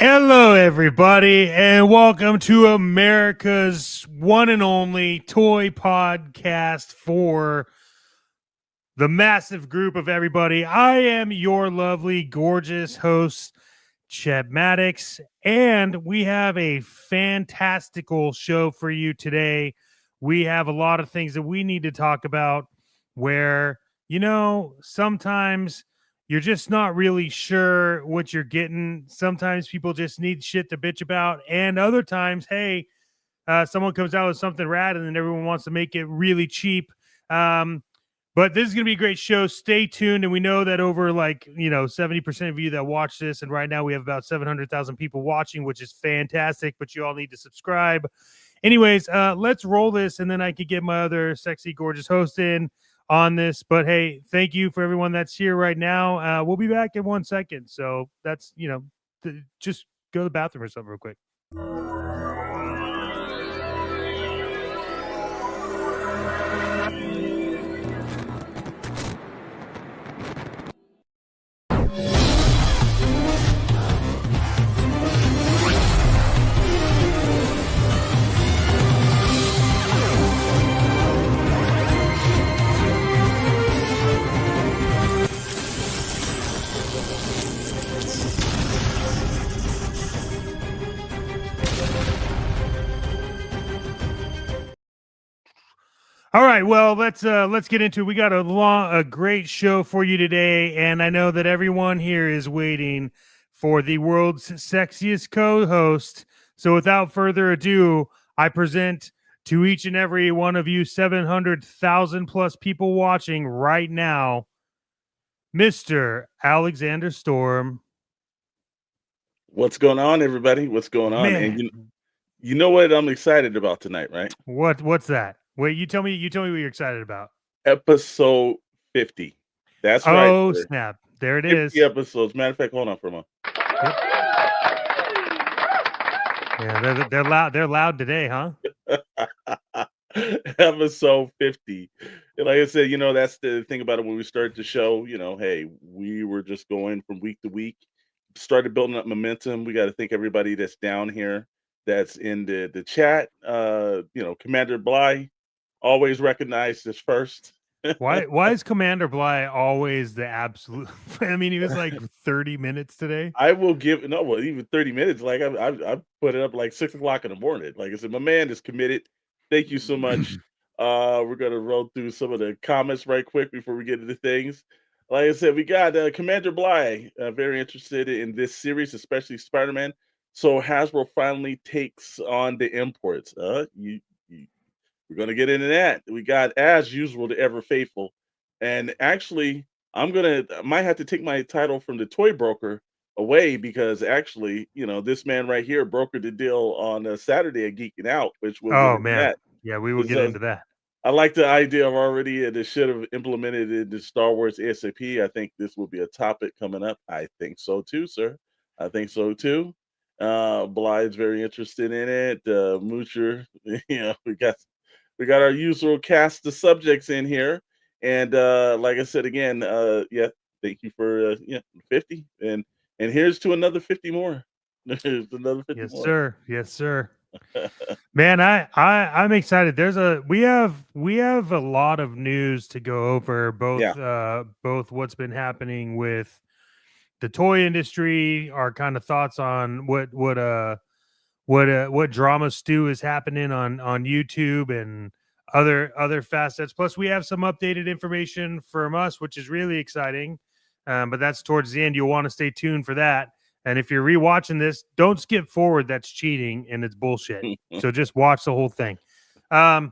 Hello, everybody, and welcome to America's one and only toy podcast for the massive group of everybody. I am your lovely, gorgeous host, Cheb Maddox, and we have a fantastical show for you today. We have a lot of things that we need to talk about where, sometimes you're just not really sure what you're getting. Sometimes people just need shit to bitch about. And other times, hey, someone comes out with something rad and then everyone wants to make it really cheap. But this is going to be a great show. Stay tuned. And we know that over 70% of you that watch this, and right now we have about 700,000 people watching, which is fantastic, but you all need to subscribe. Anyways, let's roll this, and then I could get my other sexy, gorgeous host in on this. But hey, thank you for everyone that's here right now. We'll be back in 1 second. So that's, just go to the bathroom or something real quick. All right, well, let's get into it. We got a great show for you today, and I know that everyone here is waiting for the world's sexiest co-host. So without further ado, I present to each and every one of you 700,000 plus people watching right now, Mr. Alexander Storm. What's going on, everybody? What's going on? Man. And you know what I'm excited about tonight, right? What's that? Wait, you tell me what you're excited about. Episode 50. That's right. Oh, snap. There it 50 is. episodes. Matter of fact, hold on for a moment. Yep. Yeah, they're loud. They're loud today, huh? Episode 50. And like I said, that's the thing about it when we started the show. Hey, we were just going from week to week, started building up momentum. We got to thank everybody that's down here, that's in the chat. Commander Bly, always recognized as first. Why is Commander Bly always the absolute? I mean, he was like 30 minits today. I will give even 30 minutes. Like I put it up like 6 o'clock in the morning. Like I said, my man is committed. Thank you so much. We're gonna roll through some of the comments right quick before we get into things. Like I said, we got Commander Bly very interested in this series, especially Spider-Man. So Hasbro finally takes on the imports. We're going to get into that. We got, as usual, the ever faithful. And actually, I might have to take my title from the toy broker away because actually, this man right here brokered the deal on a Saturday at Geeking Out, which we'll get Oh into man, that. yeah, we will It's, get into that. I like the idea of already they should have implemented it in Star Wars ASAP. I think this will be a topic coming up. I think so too, sir. I think so too. Blythe's very interested in it. Moocher, we got our usual cast of subjects in here. And like I said again, yeah, thank you for 50. And here's to another 50 more. Here's another 50 Yes, more. sir. Yes, sir. Man, I'm excited. We have a lot of news to go over, Yeah. both what's been happening with the toy industry, our kind of thoughts on what drama stew is happening on YouTube and other facets. Plus, we have some updated information from us, which is really exciting. But that's towards the end. You'll want to stay tuned for that. And if you're rewatching this, don't skip forward. That's cheating and it's bullshit. So just watch the whole thing. Um,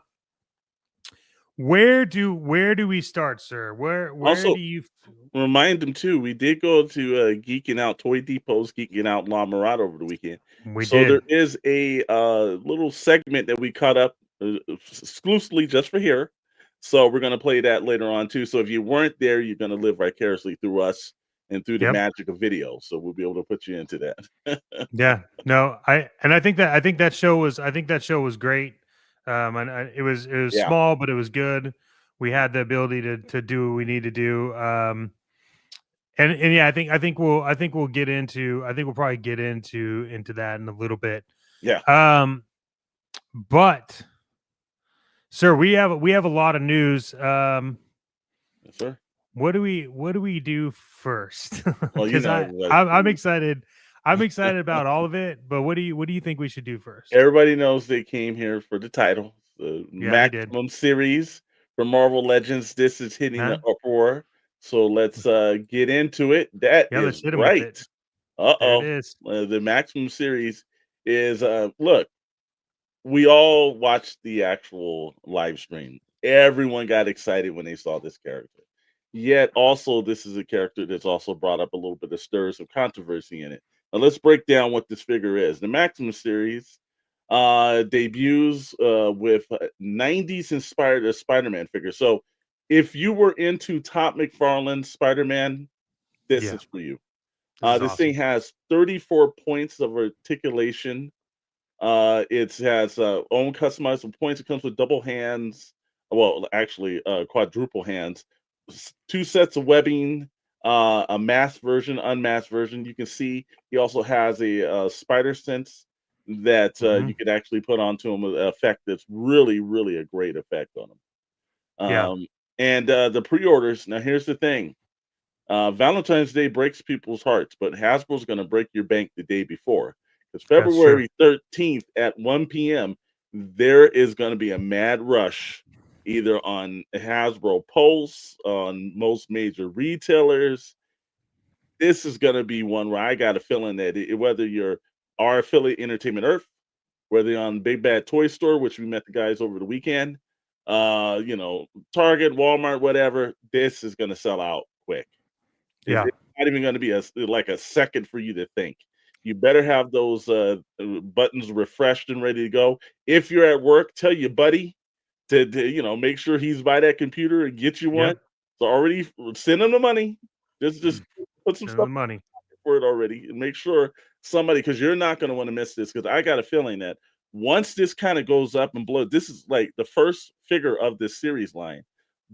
where do we start, sir? Where Also, do you? remind them too, we did go to Geeking Out Toy Depot's Geeking Out La Mirada over the weekend. We So there did. is a little segment that we cut up exclusively just for here. So we're gonna play that later on too. So if you weren't there, you're gonna live vicariously through us and through the Yep. magic of video. So we'll be able to put you into that. Yeah. No, I think that show was great. And it was Yeah, small, but it was good. We had the ability to do what we need to do. And yeah, I think we'll get into I think we'll probably get into that in a little bit. yeah, But sir, we have a lot of news. yes, sir. What do we do first? Well, Because I'm excited. I'm excited about all of it. But what do you think we should do first? everybody knows they came here for the title, the Yeah, they did. maximum series for Marvel Legends. This is hitting the Huh? uproar. So let's get into it. That Yeah, let's is hit him with it. right. There it Uh-oh. is. The maximum series is look, we all watched the actual live stream. Everyone got excited when they saw this character. Yet also this is a character that's also brought up a little bit of stirs of controversy in it. Now let's break down what this figure is. The Maximum series debuts with 90s inspired Spider-Man figure. So if you were into Todd McFarlane's Spider-Man, this Yeah, is for you. this is This thing awesome. has 34 points of articulation. It has own customizable points. It comes with double hands. Well, actually, quadruple hands. Two sets of webbing. A masked version, unmasked version. You can see he also has a spider sense that Hmm. you could actually put onto him. An effect that's really, really a great effect on him. Yeah, And the pre-orders. Now, here's the thing. Valentine's Day breaks people's hearts, but Hasbro's going to break your bank the day before. Because that's true. February 13th at 1 p.m., there is going to be a mad rush either on Hasbro Pulse, on most major retailers. This is going to be one where I got a feeling that whether you're our affiliate Entertainment Earth, whether you're on Big Bad Toy Store, which we met the guys over the weekend, Target, Walmart, whatever, this is going to sell out quick. Yeah, It's not even gonna be like a second for you to think. You better have those buttons refreshed and ready to go. If you're at work, tell your buddy to make sure he's by that computer and get you one. yep. So already send him the money. Just put some Send the stuff money. for it already and make sure somebody because you're not going to want to miss this because I got a feeling that once this kind of goes up and blows, this is like the first figure of this series line.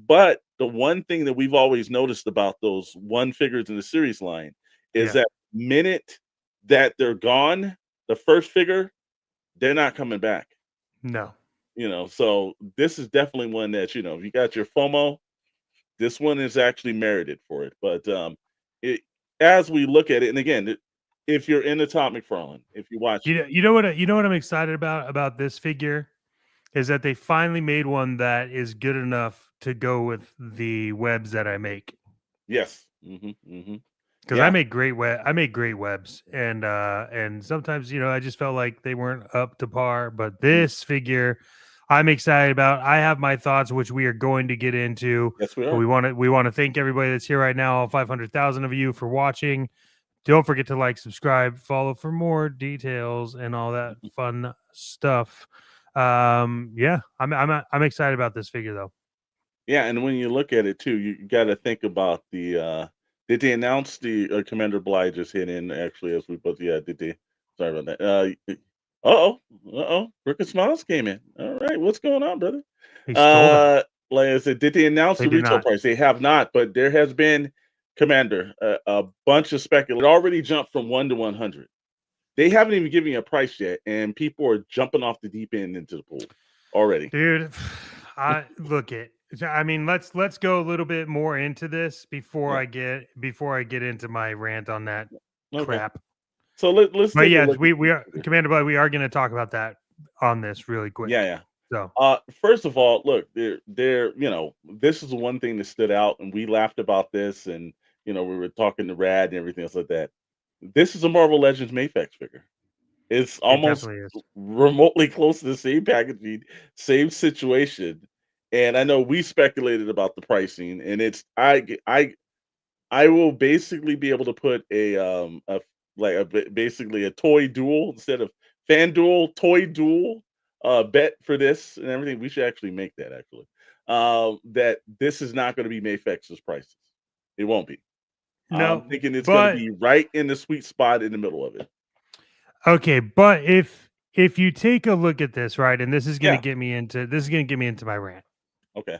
But the one thing that we've always noticed about those one figures in the series line is Yeah, that minute that they're gone, the first figure, they're not coming back. no, So this is definitely one that if you got your FOMO, this one is actually merited for it. But it as we look at it, and again, if you're into Todd McFarlane, if you watch, you know what I'm excited about this figure is that they finally made one that is good enough to go with the webs that I make. yes, Because I yeah, make great webs, and sometimes I just felt like they weren't up to par. But mm, this figure, I'm excited about. I have my thoughts, which we are going to get into. yes, we But are. we want to thank everybody that's here right now, all 500,000 of you, for watching. Don't forget to like, subscribe, follow for more details and all that fun stuff. Yeah, I'm excited about this figure though. Yeah, and when you look at it too, you got to think about the. Did they announce the Commander Bly just hit in actually as we both? Yeah, did they? Sorry about that. Crooked Smiles came in. All right, what's going on, brother? He stole that. Like I said, did they announce They the did retail not. price? They have not, but there has been Commander a bunch of speculation. It already jumped from 1 to 100. They haven't even given you a price yet, and people are jumping off the deep end into the pool already. Dude, I look it. I mean, let's go a little bit more into this before Yeah. I get into my rant on that Okay. crap. So let's But take a yeah, look at we these are figures. Commander Blood. We are going to talk about that on this really quick. Yeah, yeah. So First of all, look, this is the one thing that stood out, and we laughed about this, and we were talking to Rad and everything else like that. This is a Marvel Legends Mayfex figure. It's it almost definitely is. remotely close to the same packaging, same situation. And I know we speculated about the pricing, and I will basically be able to put basically a toy duel instead of fan duel, toy duel bet for this and everything. We should actually make that actually. That this is not going to be Mayfex's prices. It won't be. I'm No, thinking it's going to but be right in the sweet spot in the middle of it. okay, but if you take a look at this, right, and this is going to Yeah. get me into my rant. Okay.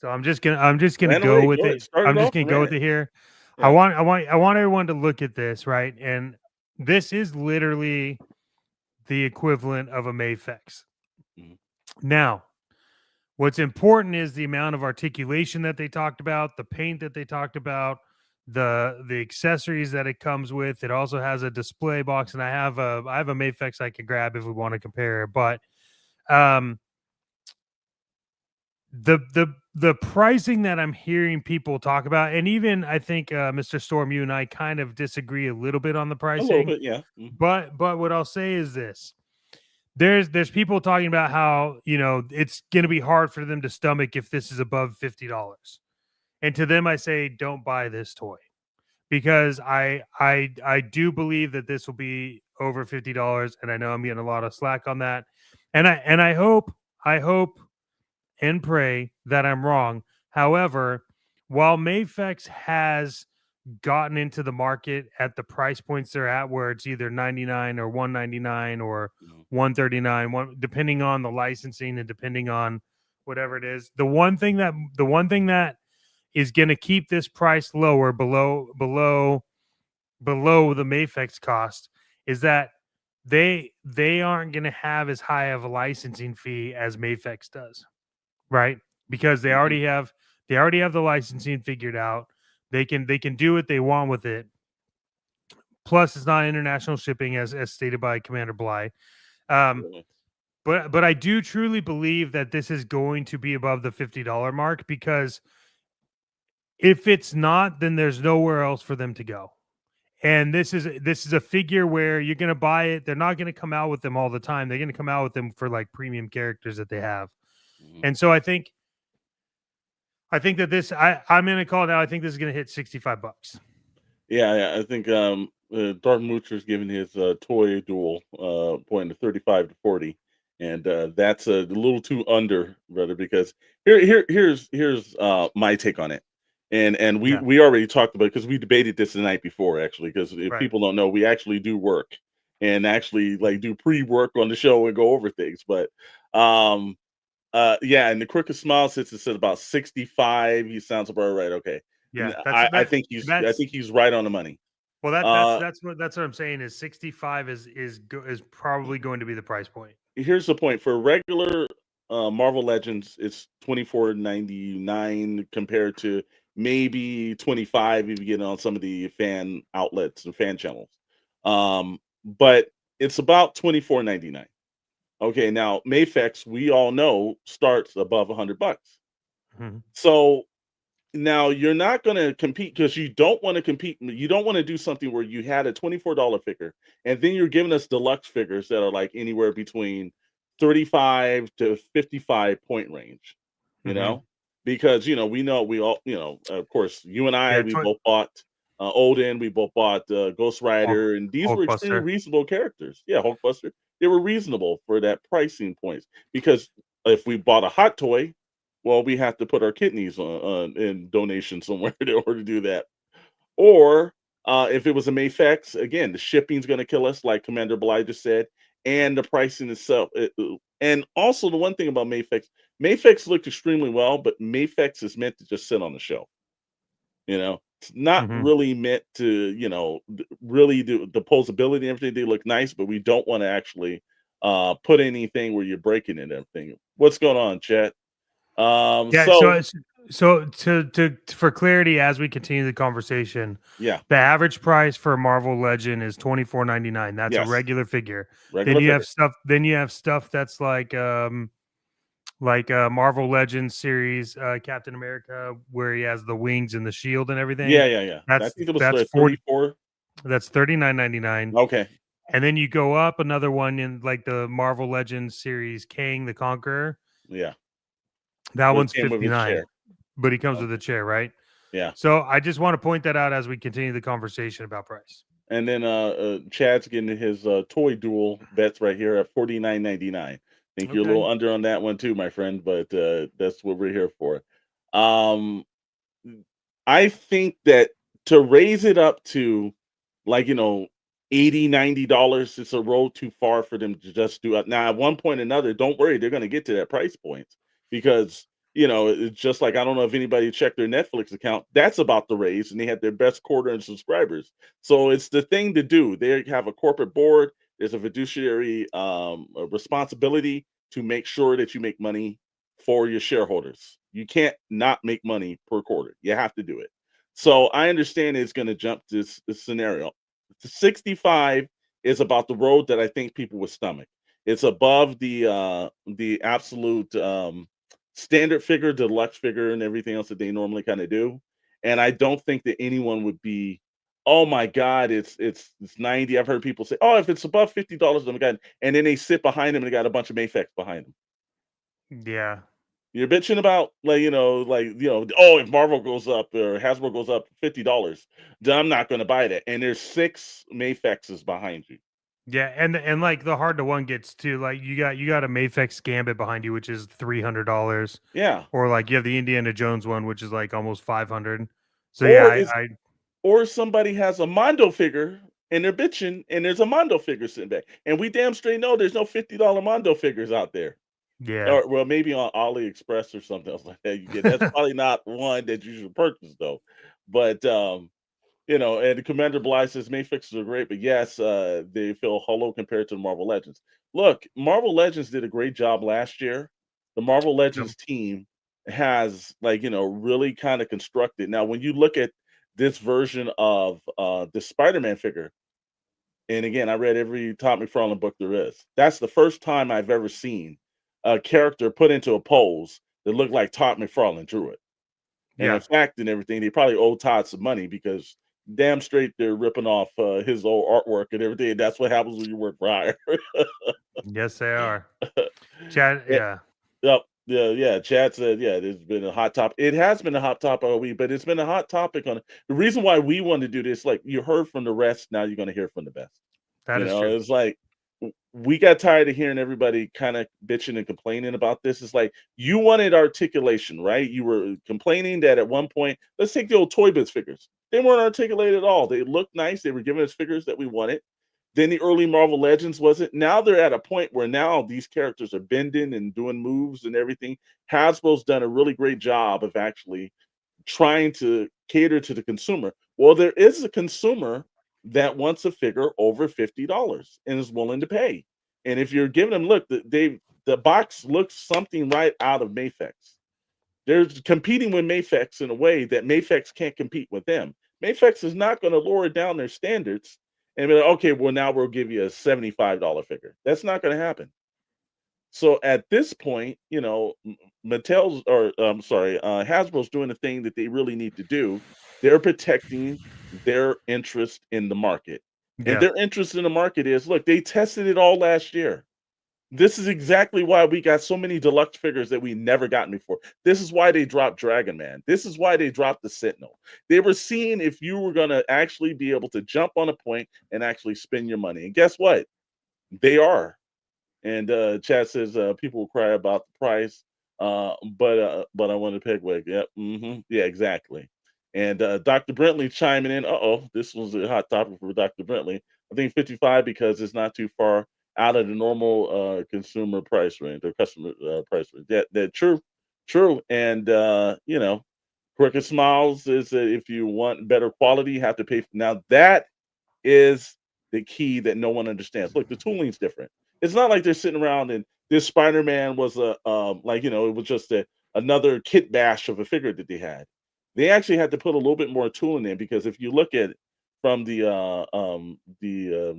So I'm just gonna Ran go away. with Go ahead. it. Start I'm it just off gonna and go ran with it. it here. Yeah. I want everyone to look at this, right? And this is literally the equivalent of a Mayfex. Mhm. Now, what's important is the amount of articulation that they talked about, the paint that they talked about, the accessories that it comes with. It also has a display box, and I have a Mayfex I could grab if we want to compare. But um, the pricing that I'm hearing people talk about, and even I think Mr. Storm, you and I kind of disagree a little bit on the A little pricing. bit, yeah. But what I'll say is this: there's people talking about how it's going to be hard for them to stomach if this is above $50, and to them I say don't buy this toy because I do believe that this will be over $50, and I know I'm getting a lot of slack on that, and I hope and pray that I'm wrong. However, while Mayfex has gotten into the market at the price points they're at, where it's either 99 or 199 or Mhm. 139, depending on the licensing and depending on whatever it is. The one thing that is going to keep this price lower below the Mayfex cost is that they aren't going to have as high of a licensing fee as Mayfex does, right? Because Mhm. they already have the licensing figured out. They can do what they want with it. Plus, it's not international shipping as stated by Commander Bly. Um, Really. but I do truly believe that this is going to be above the $50 mark because if it's not, then there's nowhere else for them to go. And this is a figure where you're going to buy it. They're not going to come out with them all the time. They're going to come out with them for like premium characters that they have. Mhm. And so I think that I'm going to call it now. I think this is going to hit $65. Yeah, yeah. I think Darth Moocher's giving his toy duel point to 35 to 40. And that's a little too under, brother, because here's my take on it. And we Yeah, we already talked about it because we debated this the night before, actually, because if right. people don't know, we actually do work and actually like do pre-work on the show and go over things. But um yeah, and the Crooked Smile sits at about 65. He sounds about right. Okay. And Yeah, I think he's right on the money. well, Uh that's what I'm saying is 65 is probably going to be the price point. Here's the point for regular Marvel Legends, it's 24.99 compared to maybe 25 if you get on some of the fan outlets and fan channels. But it's about 24.99. Okay, now Mayfex, we all know, starts above $100. Mhm. So now you're not going to compete because you don't want to compete. You don't want to do something where you had a $24 figure and then you're giving us deluxe figures that are like anywhere between 35 to 55 point range, you Mhm. know? Because we know we all, of course, you and I, Yeah, we both bought Odin. We both bought Ghost Hulk, Rider, and these were extremely Hulkbuster. reasonable characters. Yeah, Hulkbuster. They were reasonable for that pricing points because if we bought a hot toy, well, we have to put our kidneys on in donation somewhere in order to do that. Or if it was a Mayfex, again, the shipping's going to kill us, like Commander Bly just said, and the pricing itself. And also, the one thing about Mayfex, Mayfex looked extremely well, but Mayfex is meant to just sit on the shelf. It's not Hmm. really meant to, really do the posability and everything. They look nice, but we don't want to actually put anything where you're breaking it and everything. What's going on, chat? Yeah. So, So so to for clarity, as we continue the conversation, yeah, the average price for a Marvel Legend is $24.99. That's a yes, regular figure. Then regular you have figure. stuff. Then you have stuff that's like Marvel Legends series, Captain America, where he has the wings and the shield and everything. Yeah, yeah, yeah. I That's think it was that's 34. that's $39.99. Okay. And then you go up another one in like the Marvel Legends series, Kang the Conqueror. Yeah. That Where it one's came with his 59, chair. but he comes with a Okay. chair, right? Yeah. So I just want to point that out as we continue the conversation about price. And then Chad's getting his toy duel bets right here at 49.99. Think you're a Okay. little under on that one too, my friend, but that's what we're here for. Um I think that to raise it up to like, 80, $90, it's a road too far for them to just do it. Now, at one point or another, don't worry, they're gonna get to that price point because, it's just like I don't know if anybody checked their Netflix account. That's about to raise, and they had their best quarter in subscribers. So it's the thing to do. They have a corporate board, there's a fiduciary a responsibility to make sure that you make money for your shareholders. You can't not make money per quarter. You have to do it. So I understand it's going to jump this scenario. 65 is about the road that I think people would stomach. It's above the absolute standard figure, deluxe figure, and everything else that they normally kind of do. And I don't think that anyone would be, oh my God, it's 90. I've heard people say, oh, if it's above $50, oh my God. And then they sit behind them and they got a bunch of Mayfex behind them. Yeah. You're bitching about oh, if Marvel goes up or Hasbro goes up $50, then I'm not gonna buy that. And there's 6 Mayfexes behind you. Yeah, and like the hard to one gets to like you got a Mayfex Gambit behind you, which is $300, Yeah. or like you have the Indiana Jones one, which is like almost 500. So yeah, Or I, is I or somebody has a Mondo figure and they're bitching and there's a Mondo figure sitting back. And we damn straight know there's no $50 Mondo figures out there. yeah. Or well, maybe on AliExpress or something else like that you get. That's probably not one that you should purchase though. But and Commander Bly says May fixes are great, but yes, they feel hollow compared to the Marvel Legends. Look, Marvel Legends did a great job last year. The Marvel Yep. Legends team has really kind of constructed. Now, when you look at this version of the Spider-Man figure, and again, I read every Todd McFarlane book there is. That's the first time I've ever seen a character put into a pose that looked like Todd McFarlane drew it. And in Yeah. fact, and everything, they probably owe Todd some money because damn straight they're ripping off his old artwork and everything. And that's what happens when you work for hire. Yes, they are. Chad, Yeah, yeah. yep, yeah, yeah. Chad said, yeah, there's been a hot topic. It has been a hot topic all week, but it's been a hot topic on the reason why we want to do this. Like you heard from the rest, now you're going to hear from the best. That is true. It's like we got tired of hearing everybody kind of bitching and complaining about this. It's like you wanted articulation, right? You were complaining that at one point, let's take the old Toy Biz figures. They weren't articulated at all. They looked nice. They were giving us figures that we wanted. Then the early Marvel Legends wasn't. Now they're at a point where now these characters are bending and doing moves and everything. Hasbro's done a really great job of actually trying to cater to the consumer. Well, there is a consumer that wants a figure over $50 and is willing to pay. And if you're giving them, look, the box looks something right out of Mayfex. They're competing with Mayfex in a way that Mayfex can't compete with them. Mayfex is not going to lower down their standards and be like, okay, well, now we'll give you a $75 figure. That's not going to happen. So at this point, Mattel's or I'm sorry, Hasbro's doing the thing that they really need to do. They're protecting their interest in the market. And Yeah. their interest in the market is look, they tested it all last year. This is exactly why we got so many deluxe figures that we never gotten before. This is why they dropped Dragon Man. This is why they dropped the Sentinel. They were seeing if you were going to actually be able to jump on a point and actually spend your money. And guess what? They are. And Chad says people will cry about the price, but I want to Pegweg. Yep, yeah, exactly. And Dr. Brentley chiming in. This was a hot topic for Dr. Brentley. I think 55 because it's not too far out of the normal consumer price range or customer price range. That true, true. And Crooked Smiles is if you want better quality, you have to pay. Now that is the key that no one understands. Look, the tooling's different. It's not like they're sitting around and this Spider-Man was a it was just another kit bash of a figure that they had. They actually had to put a little bit more tooling in because if you look at from the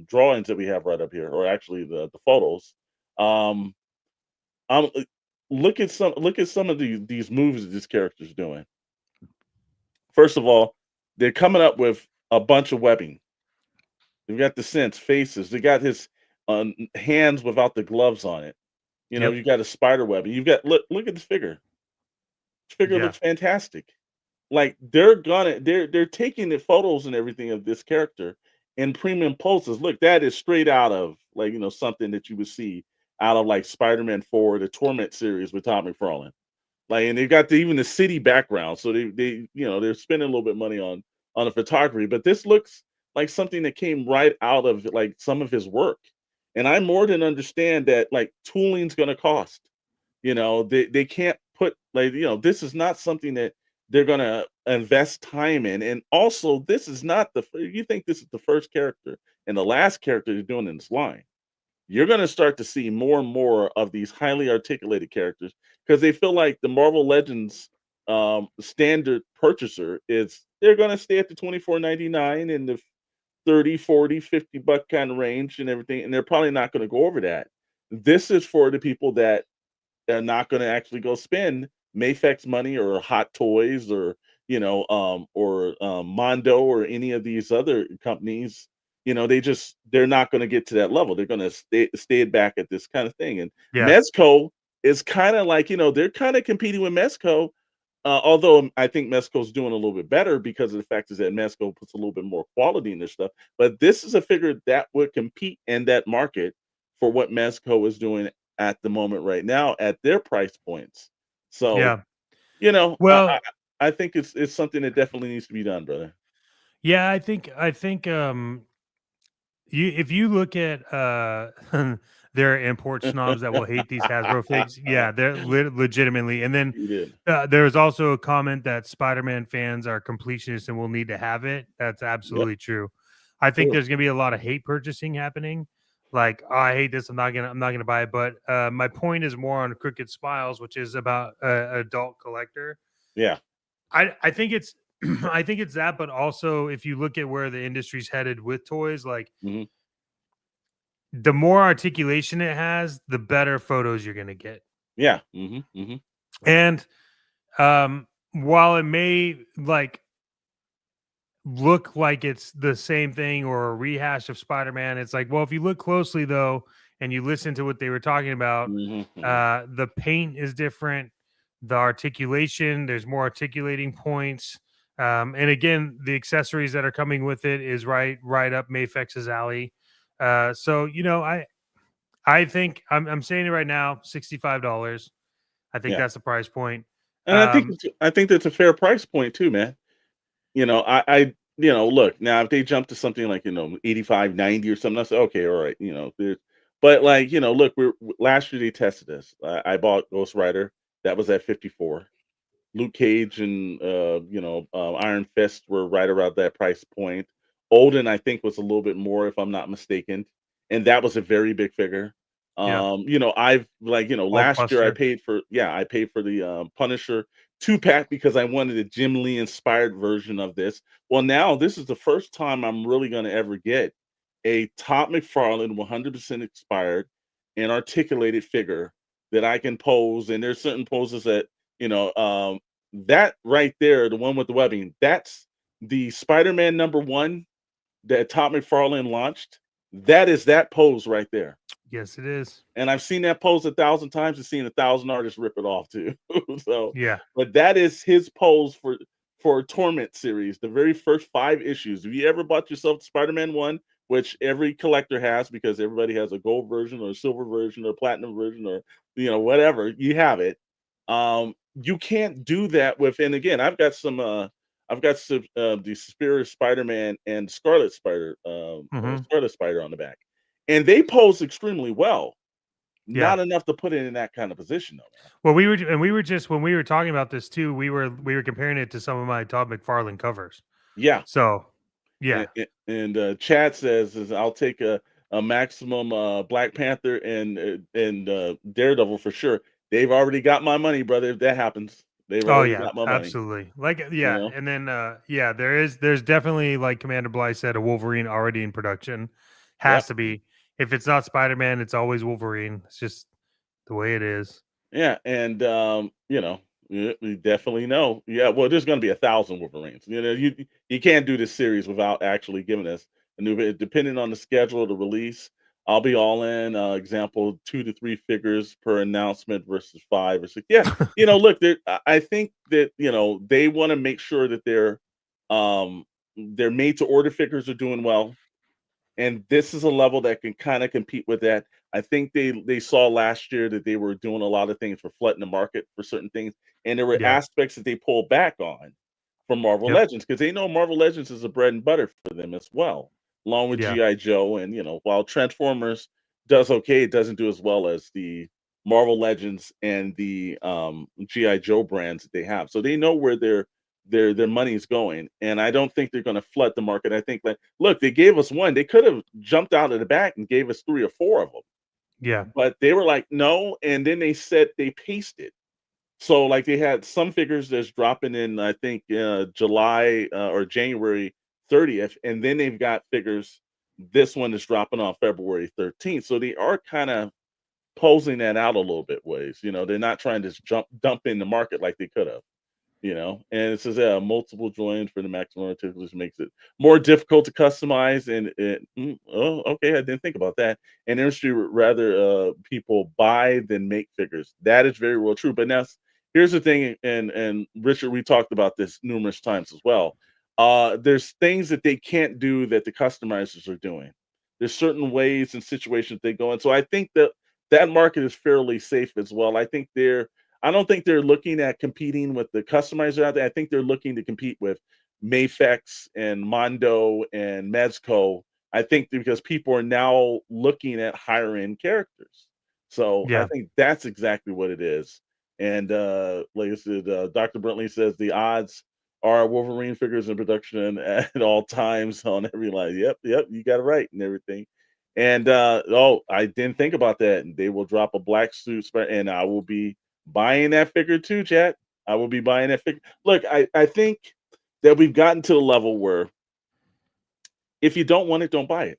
drawings that we have right up here, or actually the photos, um, um, uh, look at some of these moves that this character's doing. First of all, they're coming up with a bunch of webbing. They've got the scents, faces. They got his hands without the gloves on it. Yep. You got a spider web. You've got look at this figure. This figure Yeah. looks fantastic. Like they're taking the photos and everything of this character in premium poses. Look, that is straight out of something that you would see out of like Spider-Man 4, the Torment series with Tom McFarlane. Like, and they've got even the city background, so they're spending a little bit of money on the photography. But this looks like something that came right out of like some of his work, and I more than understand that like tooling's going to cost. They can't put like this is not something that they're going to invest time in, and also this is not you think this is the first character and the last character they're doing in this line. You're going to start to see more and more of these highly articulated characters because they feel like the Marvel Legends standard purchaser is they're going to stay at the 24.99 and the 30, 40, $50 kind of range and everything, and they're probably not going to go over that. This is for the people that are not going to actually go spend Mayfex money or Hot Toys or Mondo or any of these other companies. They're not going to get to that level. They're going to stay back at this kind of thing. And Yeah. Mezco is kind of like they're kind of competing with Mezco. Although I think Mezco's doing a little bit better because of the fact is that Mezco puts a little bit more quality in their stuff. But this is a figure that would compete in that market for what Mezco is doing at the moment right now at their price points. So, Yeah. you know, I Well, I think it's something that definitely needs to be done, brother. yeah, I think you if you look at there are import snobs that will hate these Hasbro figs. Yeah, they're legitimately. And then You did. there's also a comment that Spider-Man fans are completionists and will need to have it. That's Yep, absolutely true. I think true. there's gonna be a lot of hate purchasing happening. Like, oh, I hate this. I'm not gonna buy it. But my point is more on Crooked Smiles, which is about adult collector. Yeah. I think it's I think it's that, but also if you look at where the industry's headed with toys, like Hmm. the more articulation it has, the better photos you're gonna get. Yeah. Hmm. And while it may like look like it's the same thing or a rehash of Spider-Man, it's like, well, if you look closely though, and you listen to what they were talking about, Hmm. the paint is different, the articulation, there's more articulating points. And again, the accessories that are coming with it is right up Mayfex's alley. So I think I'm saying it right now, $65. I think Yeah. that's the price point. And Um, I think that's a fair price point too, man. Look, now if they jump to something like, 85, 90 or something, I say, okay, all right, but like, look, last year they tested this. I bought Ghost Rider, that was at 54. Luke Cage and Iron Fist were right around that price point. Olden, I think, was a little bit more, if I'm not mistaken, and that was a very big figure. yeah, I've like last year Hulkbuster. I paid for the Punisher 2-pack because I wanted a Jim Lee inspired version of this. Well, now this is the first time I'm really going to ever get a Todd McFarlane 100% expired and articulated figure that I can pose. And there's certain poses that you know, that right there, the one with the webbing, that's the Spider-Man #1 that Todd McFarlane launched. That is that pose right there. Yes, it is. And I've seen that pose 1,000 times and seen 1,000 artists rip it off too. So, Yeah. but that is his pose for Torment series, the very first 5 issues. If you ever bought yourself the Spider-Man 1, which every collector has because everybody has a gold version or a silver version or a platinum version or whatever, you have it. You can't do that with, and again, I've got some the Superior Spider-Man and Hmm. Scarlet Spider on the back. And they pose extremely well. Yeah. Not enough to put it in that kind of position though, man. Well, we were just when we were talking about this too, we were comparing it to some of my Todd McFarlane covers. Yeah. So, yeah. And Chad says is I'll take a maximum Black Panther and Daredevil for sure. They've already got my money, brother. If that happens, they've Oh already yeah, got my money. absolutely. Like You yeah, know? and then yeah, there's definitely like Commander Blythe said, a Wolverine already in production. Yep. Has to be. If it's not Spider-Man, it's always Wolverine. It's just the way it is. Yeah, and we definitely know. Yeah, well, there's going to be 1,000 Wolverines. You can't do this series without actually giving us a new. Depending on the schedule of the release, I'll be all in. Example, 2 to 3 figures per announcement versus 5 or 6. Yeah, look, I think that they want to make sure that their made to order figures are doing well, and this is a level that can kind of compete with that. I think they saw last year that they were doing a lot of things for flooding the market for certain things, and there were Yeah. aspects that they pulled back on from Marvel Yep. Legends because they know Marvel Legends is a bread and butter for them as well, along with Yeah. GI Joe. And while Transformers does okay, it doesn't do as well as the Marvel Legends and the GI Joe brands that they have. So they know where their money's going, and I don't think they're going to flood the market. I think, like, look, they gave us one. They could have jumped out of the back and gave us 3 or 4 of them, Yeah. but they were like, no, and then they said they paced it. So, like, they had some figures that's dropping in, I think, July or January 30th, and then they've got figures. This one is dropping on February 13th. So they are kind of posing that out a little bit ways. They're not trying to just dump in the market like they could have. And it says multiple joins for the maximum articles makes it more difficult to customize. Oh, okay, I didn't think about that. And industry would rather people buy than make figures. That is very well true. But now here's the thing, and Richard, we talked about this numerous times as well. There's things that they can't do that the customizers are doing. There's certain ways and situations they go in. So I think that market is fairly safe as well. I don't think they're looking at competing with the customizer out there. I think they're looking to compete with Mayfex and Mondo and Mezco. I think because people are now looking at higher end characters. So I Yeah. think that's exactly what it is. And like I said, Dr. Brentley says the odds are Wolverine figures in production at all times on every line. Yep, you got it right and everything. And I didn't think about that. And they will drop a black suit, and I will be buying that figure too, chat. I will be buying that figure. Look, I think that we've gotten to the level where if you don't want it, don't buy it.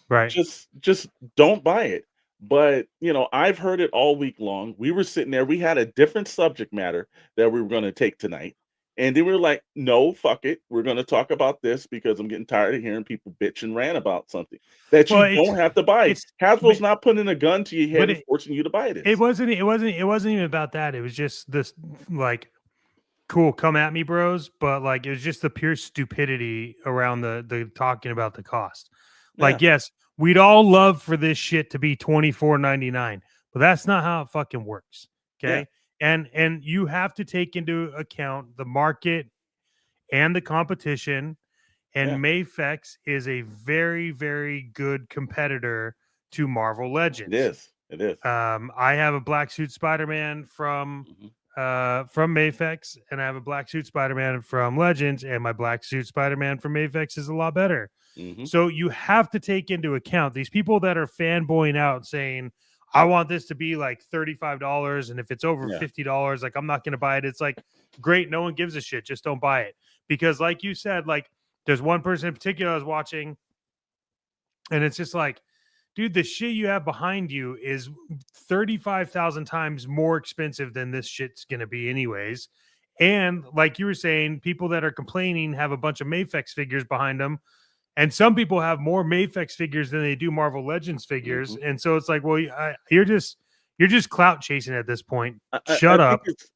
Right. Just don't buy it. But I've heard it all week long. We were sitting there, we had a different subject matter that we were going to take tonight. And then we were like, no, fuck it. We're going to talk about this because I'm getting tired of hearing people bitch and rant about something that Well, you don't have to buy. it's Hasbro's not putting a gun to your head but and forcing you to buy it this. wasn't even about that. It was just this like cool, come at me, bros. But like it was just the pure stupidity around the talking about the cost. Yeah, Like, yes, we'd all love for this shit to be $24.99, but that's not how it fucking works. yeah, Okay. And you have to take into account the market and the competition. yeah. And Mayfex is a very, very good competitor to Marvel It Legends. is. It is. I have a black suit Spider-Man Mhm. from Mayfex, and I have a black suit Spider-Man from Legends, and my black suit Spider-Man from Mayfex is a lot better. Mhm. So you have to take into account these people that are fanboying out saying, I want this to be like $35, and if it's over Yeah. $50, like I'm not gonna buy it. It's like, great, no one gives a shit, just don't buy it. Because like you said, like there's one person in particular I was watching, and it's just like, dude, the shit you have behind you is 35,000 times more expensive than this shit's going to be, anyways. And like you were saying, people that are complaining have a bunch of Mayfex figures behind them. And some people have more Mafex figures than they do Marvel Legends figures, and so it's like, well, you're just clout chasing at this point. I Shut think up. it's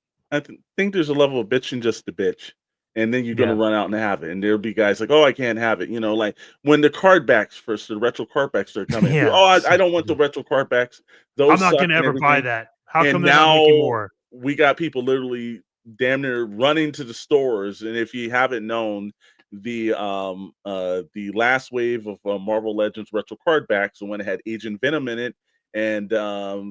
think there's a level of bitching just to bitch, and then you're gonna Yeah. run out and have it, and there'll be guys like, "Oh, I can't have it," like when the card backs first, the retro card backs are coming. Yeah. Oh, I don't want the retro card backs; I'm those not suck gonna and ever buy everything. that. How And come they're not making now more? we got people literally damn near running to the stores, and if you haven't known, the last wave of Marvel Legends retro card backs, the one that had Agent Venom in it and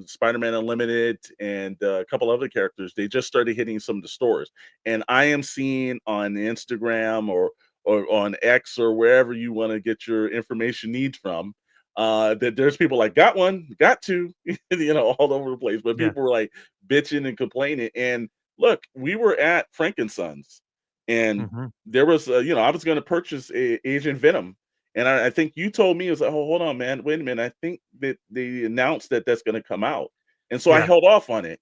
Spider-Man Unlimited and a couple other characters, they just started hitting some of the stores. And I am seeing on Instagram or on X or wherever you want to get your information needs from, that there's people like got one, got two, all over the place. But Yeah. people were like bitching and complaining. And look, we were at Frankensons, and Mhm. there was, I was going to purchase Agent Venom, and I think you told me, it was like, oh, hold on, man, wait a minute. I think that they announced that that's going to come out, and so I Yeah. held off on it.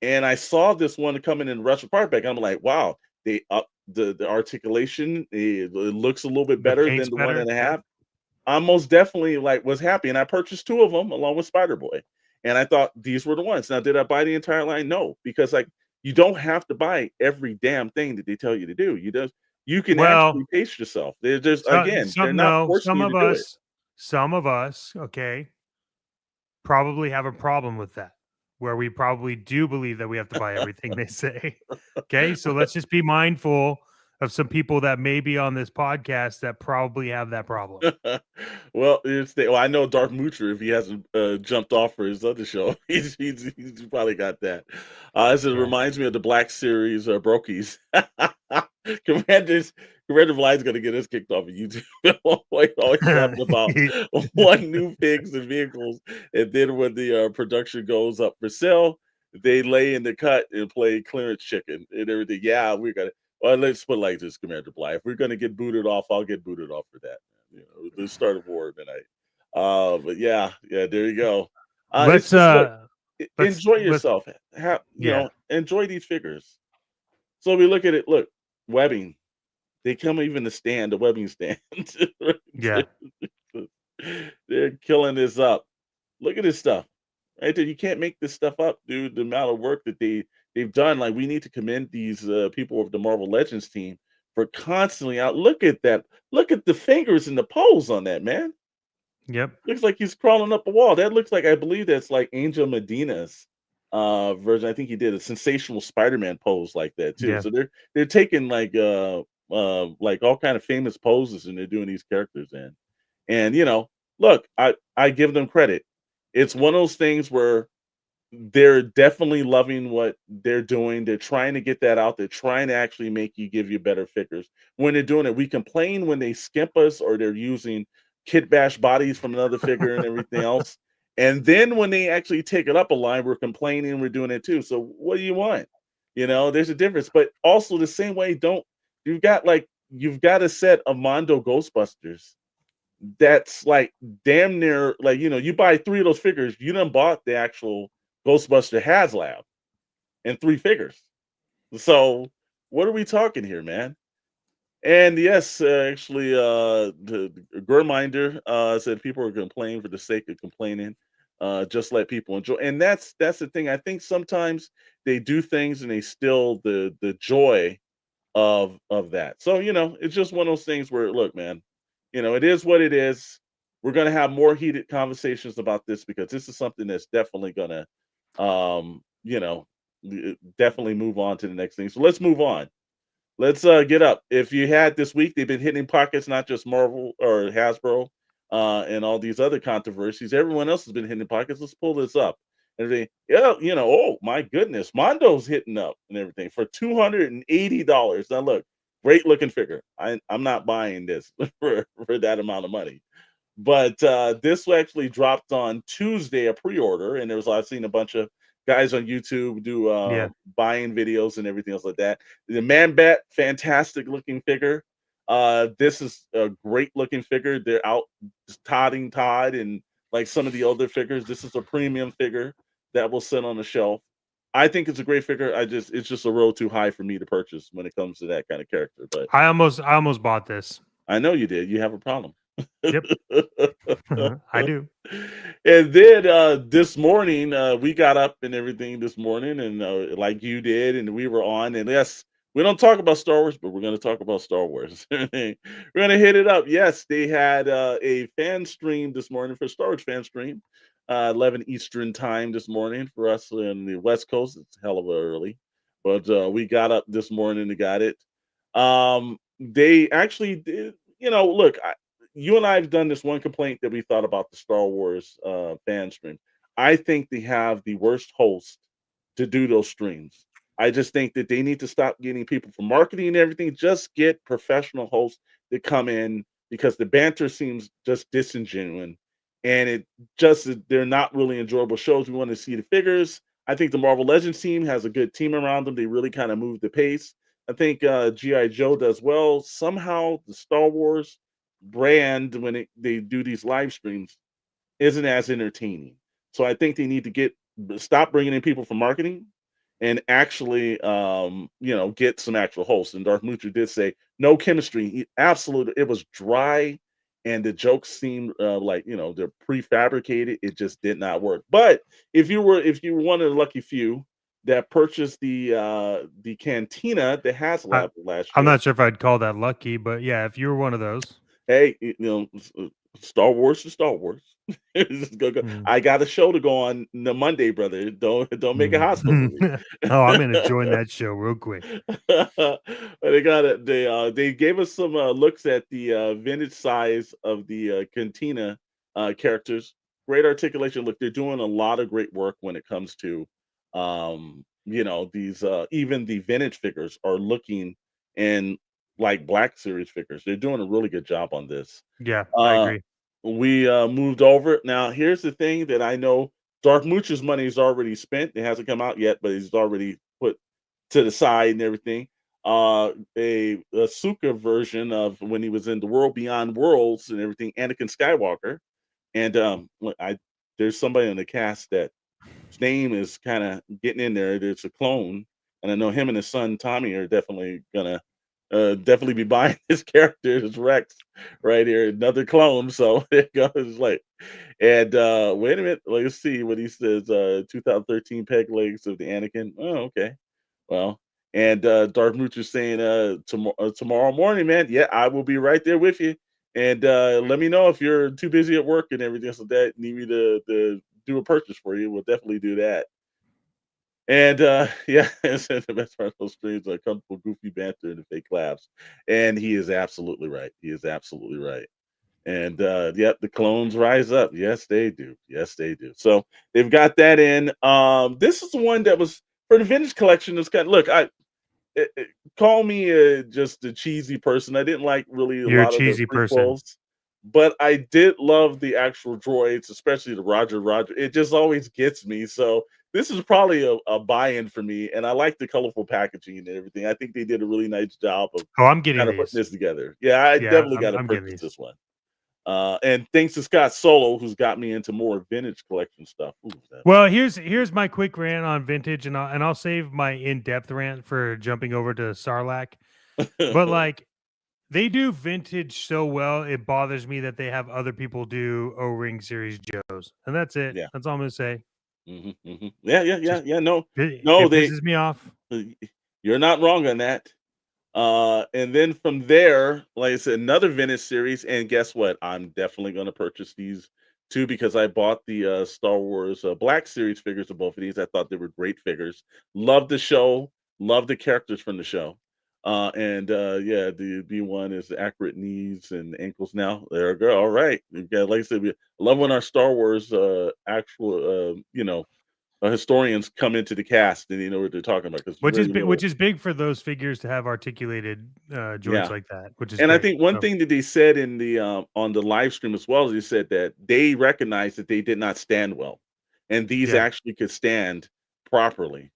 And I saw this one coming in retro paperback. I'm like, wow, they up the articulation. It looks a little bit The better paint's than the one better. that I Yep. have. I most definitely was happy, and I purchased two of them along with Spider Boy. And I thought these were the ones. Now, did I buy the entire line? No, because like you don't have to buy every damn thing that they tell you to do. You can actually Well, pace yourself. They're just again, they're some not no, forcing you to do it. some of us, okay, probably have a problem with that, where we probably do believe that we have to buy everything they say. Okay, so let's just be mindful of some people that may be on this podcast that probably have that problem. Well, I know Darth Moocher, if he hasn't jumped off for his other show, he's probably got that. It Yeah. reminds me of the Black Series Brokies. Commander's Commander Blind's gonna get us kicked off of YouTube. Always laughing about one new pigs and vehicles, and then when the production goes up for sale, they lay in the cut and play clearance chicken and everything. Yeah, we're gonna. Well, let's put it like this, Commander Bly. If we're gonna get booted off, I'll get booted off for that. Let's start a war tonight. But yeah, there you go. It's let's just look, enjoy let's yourself. yeah. Enjoy these figures. So we look at it. Look, webbing. They come even the stand, the webbing stand. Yeah. They're killing this up. Look at this stuff. Right there. You can't make this stuff up, dude. The amount of work that they've done. Like we need to commend these people of the Marvel Legends team for constantly out. Look at that. Look at the fingers and the pose on that, man. Yep. Looks like he's crawling up a wall. That looks like, I believe that's like Angel Medina's version. I think he did a sensational Spider-Man pose like that too. Yeah. So they're taking like all kind of famous poses and they're doing these characters in. And look, I give them credit. It's one of those things where they're definitely loving what they're doing. They're trying to get that out. They're trying to actually make you give you better figures. When they're doing it, we complain when they skimp us or they're using kit bash bodies from another figure and everything else. And then when they actually take it up a line, we're complaining we're doing it too. So what do you want? There's a difference. But also the same way, you've got a set of Mondo Ghostbusters that's like damn near like you buy three of those figures, you done bought the actual Ghostbuster HasLab and three figures. So what are we talking here, man? And yes, actually, the Germinder said people are complaining for the sake of complaining. Just let people enjoy, and that's the thing. I think sometimes they do things and they still the joy of that. So it's just one of those things where look, man, it is what it is. We're gonna have more heated conversations about this because this is something that's definitely gonna um, you know, definitely move on to the next thing. So let's move on. Let's get up. If you had this week, they've been hitting pockets, not just Marvel or Hasbro, and all these other controversies. Everyone else has been hitting pockets. Let's pull this up. And they, yeah, oh my goodness, Mondo's hitting up and everything for $280. Now look, great looking figure. I'm not buying this for that amount of money. But this actually dropped on Tuesday, a pre-order, and I've seen a bunch of guys on YouTube do Yeah. buying videos and everything else like that. The Man Bat, fantastic looking figure. This is a great looking figure. They're out todding Todd and like some of the older figures. This is a premium figure that will sit on the shelf. I think it's a great figure. It's just a road too high for me to purchase when it comes to that kind of character. But I almost bought this. I know you did. You have a problem. Yep. I do. And then this morning, we got up and everything this morning, and like you did, and we were on. And yes, we don't talk about Star Wars, but we're going to talk about Star Wars. We're going to hit it up. Yes, they had a fan stream this morning for Star Wars fan stream, 11 Eastern time this morning for us in the West Coast. It's hell of a early, but we got up this morning and got it. They actually did. Look, you and I have done this one complaint that we thought about the Star Wars fan stream. I think they have the worst host to do those streams. I just think that they need to stop getting people from marketing and everything. Just get professional hosts that come in because the banter seems just disingenuous and they're not really enjoyable shows. We want to see the figures. I think the Marvel Legends team has a good team around them. They really kind of move the pace. I think GI Joe does well. Somehow the Star Wars brand when they do these live streams isn't as entertaining. So I think they need to stop bringing in people from marketing and actually get some actual hosts. And Darth Moocher did say no chemistry. Absolutely, it was dry, and the jokes seemed like they're prefabricated. It just did not work. But if you were one of the lucky few that purchased the cantina that has I, lab last I'm year, not sure if I'd call that lucky, but yeah, if you were one of those. hey, Star Wars is Star Wars. Just go. Mm. I got a show to go on the Monday, brother. Don't make it hostile for me. Oh, I'm gonna join that show real quick. But they got it. They gave us some looks at the vintage size of the cantina characters. Great articulation. Look, they're doing a lot of great work when it comes to these even the vintage figures are looking and like Black Series figures. They're doing a really good job on this. Yeah, I Uh, agree. we moved over. Now, here's the thing that I know Darth Mooch's money is already spent. It hasn't come out yet, but he's already put to the side and everything. A Suka version of when he was in the World Beyond Worlds and everything, Anakin Skywalker. And there's somebody in the cast that his name is kind of getting in there. There's a clone, and I know him and his son Tommy are definitely gonna definitely be buying his character, his Rex, right here, another clone. So it goes like, and wait a minute, let's see what he says. 2013 peg legs of the Anakin. Oh, okay, well. And Darth Mooch is saying tomorrow morning, man. Yeah, I will be right there with you. And let me know if you're too busy at work and everything so that need me to do a purchase for you. We'll definitely do that. And yeah, the best part of those streams are comfortable, goofy banter and the fake laughs. And he is absolutely right. He is absolutely right. And yep, the clones rise up. Yes, they do. Yes, they do. So they've got that in. This is the one that was for the vintage collection. It's kind of look, call me just a cheesy person. I didn't like really a You're a lot of the cheesy person. prequels, but I did love the actual droids, especially the Roger Roger. It just always gets me. So this is probably a buy-in for me, and I like the colorful packaging and everything. I think they did a really nice job of Oh, I'm getting kind of putting these. this together. Yeah, I Yeah, definitely got I'm to I'm getting purchase these. this one. And thanks to Scott Solo, who's got me into more vintage collection stuff. Ooh, Well, here's my quick rant on vintage, and I'll save my in-depth rant for jumping over to Sarlacc. But that- like they do vintage so well, it bothers me that they have other people do O-ring series Joes, and that's it. yeah. That's all I'm gonna say. Yeah, yeah, yeah, Just yeah. No, no, it pisses me off. uh, you're not wrong on that. And then from there, like I said, another vintage series. And guess what? I'm definitely going to purchase these too because I bought the Star Wars Black Series figures of both of these. I thought they were great figures. Love the show. Love the characters from the show. And yeah, the B1 is the accurate knees and ankles now. There we go. All right. We've got, like I said, I love when our Star Wars actual, historians come into the cast and they know what they're talking about because Which is very big, little. which is big for those figures to have articulated joints Yeah. like that, which is And I great. think one So thing that they said in the on the live stream as well is they said that they recognized that they did not stand well, and these yeah, actually could stand properly.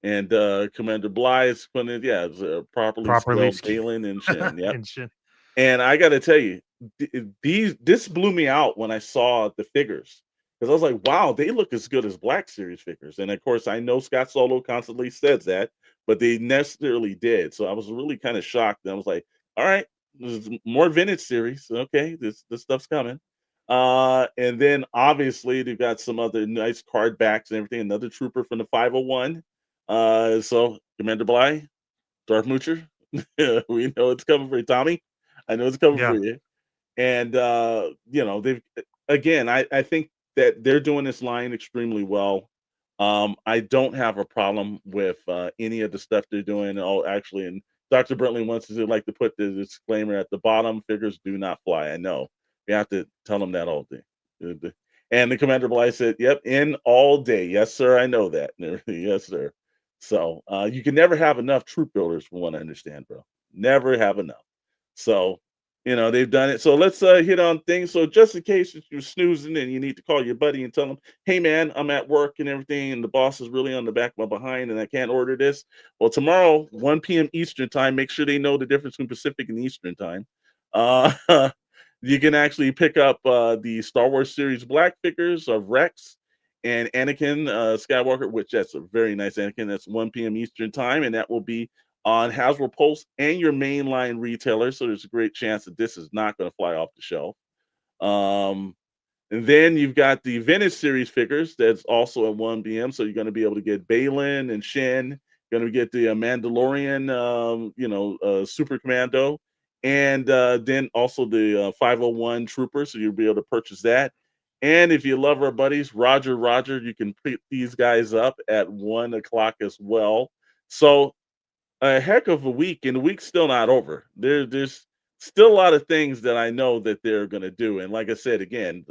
And Commander Bly's put in, yeah, it's properly properly scaled Balin and Shin. Yep. and shit. And I got to tell you, this blew me out when I saw the figures because I was like, wow, they look as good as Black Series figures. And of course, I know Scott Solo constantly says that, but they necessarily did. So I was really kind of shocked. And I was like, all right, There's more vintage series. Okay, this stuff's coming. And then obviously they've got some other nice card backs and everything. Another trooper from the 501. So Commander Bly, Darth Moocher. We know it's coming for you, Tommy. I know it's coming for Yeah. you. And they've again, I think that they're doing this line extremely well. I don't have a problem with any of the stuff they're doing. Oh, actually, and Dr. Brentley wants to like to put the disclaimer at the bottom: figures do not fly. I know we have to tell them that all day. And the Commander Bly said, "Yep, in all day, yes, sir. I know that. And everything. Yes, sir." So you can never have enough troop builders, from what I understand, bro. Never have enough. So they've done it. So let's hit on things. So just in case if you're snoozing and you need to call your buddy and tell him, hey man, I'm at work and everything, and the boss is really on the back of my behind and I can't order this. Well, tomorrow, 1 p.m. Eastern time, make sure they know the difference between Pacific and Eastern time. Uh you can actually pick up the Star Wars series black figures of Rex and Anakin Skywalker, which that's a very nice Anakin. That's 1 p.m. Eastern time, and that will be on Hasbro Pulse and your mainline retailer. So there's a great chance that this is not going to fly off the shelf. Um, and then you've got the vintage series figures that's also at 1 p.m. So you're going to be able to get Balin and Shin. You're going to get the Mandalorian, Super Commando, and then also the 501 Trooper. So you'll be able to purchase that. And if you love our buddies, Roger, you can pick these guys up at 1 o'clock as well. So a heck of a week, and the week's still not over. There's still a lot of things that I know that they're gonna do, and like I said again,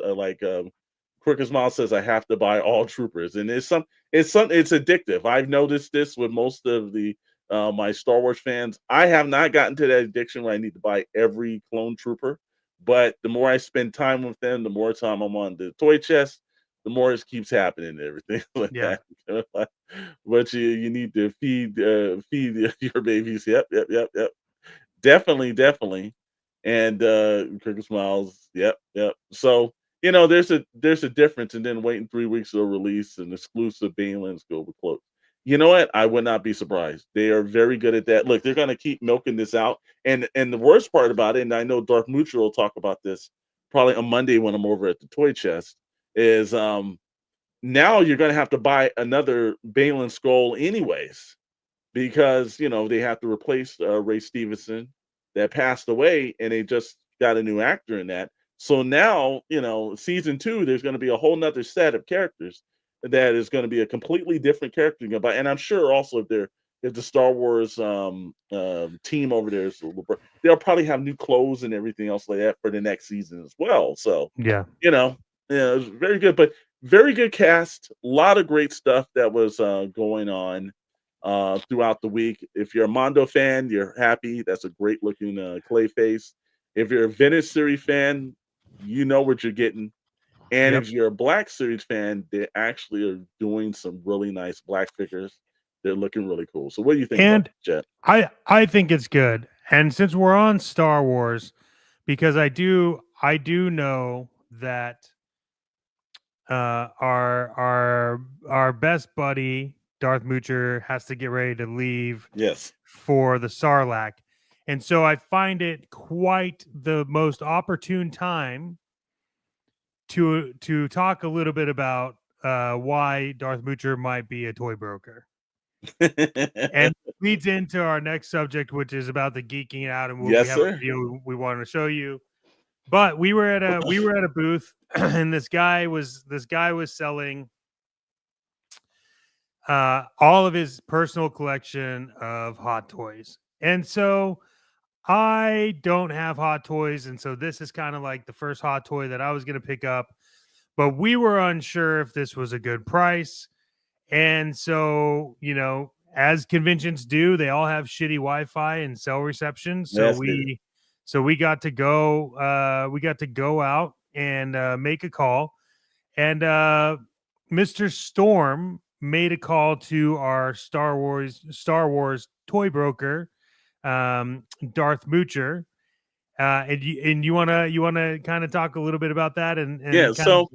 Quick as Miles says, I have to buy all troopers, and it's addictive. I've noticed this with most of the my Star Wars fans. I have not gotten to that addiction where I need to buy every clone trooper, but the more I spend time with them, the more time I'm on the toy chest, the more it keeps happening and everything like Yeah. that. But you need to feed your babies. Yep. Definitely. And Cricket Smiles. Yep. So there's a difference, and then waiting 3 weeks to release an exclusive Banelands go with clothes. You know what? I would not be surprised. They are very good at that. Look, they're gonna keep milking this out. And the worst part about it, and I know Darth Mutual will talk about this probably on Monday when I'm over at the toy chest, is now you're going to have to buy another Balin skull anyways, because they have to replace Ray Stevenson that passed away, and they just got a new actor in that. So now, season 2, there's going to be a whole nother set of characters that is going to be a completely different character you're gonna buy. And I'm sure also if the Star Wars team over there is they'll probably have new clothes and everything else like that for the next season as well. So Yeah. you know, yeah, it was very good, but very good cast. A lot of great stuff that was going on throughout the week. If you're a Mondo fan, you're happy. That's a great looking clay face. If you're a vintage series fan, you know what you're getting. And Yep. if you're a Black Series fan, they actually are doing some really nice black figures. They're looking really cool. So, what do you think about And that, Jet? I think it's good. And since we're on Star Wars, because I do know that our best buddy Darth Moocher has to get ready to leave Yes. for the Sarlacc. And so I find it quite the most opportune time to talk a little bit about why Darth Moocher might be a toy broker. And leads into our next subject, which is about the geeking out, and we Yes, have a sir. video we want to show you. But we were at a booth, and this guy was selling all of his personal collection of Hot Toys, and so I don't have Hot Toys, and so this is kind of like the first Hot Toy that I was going to pick up. But we were unsure if this was a good price. And so, as conventions do, they all have shitty Wi-Fi and cell reception. So Yes, they do. we got to go out and make a call. And Mr. Storm made a call to our Star Wars toy broker, Darth Moocher. And you wanna kind of talk a little bit about that and Yeah. kind of So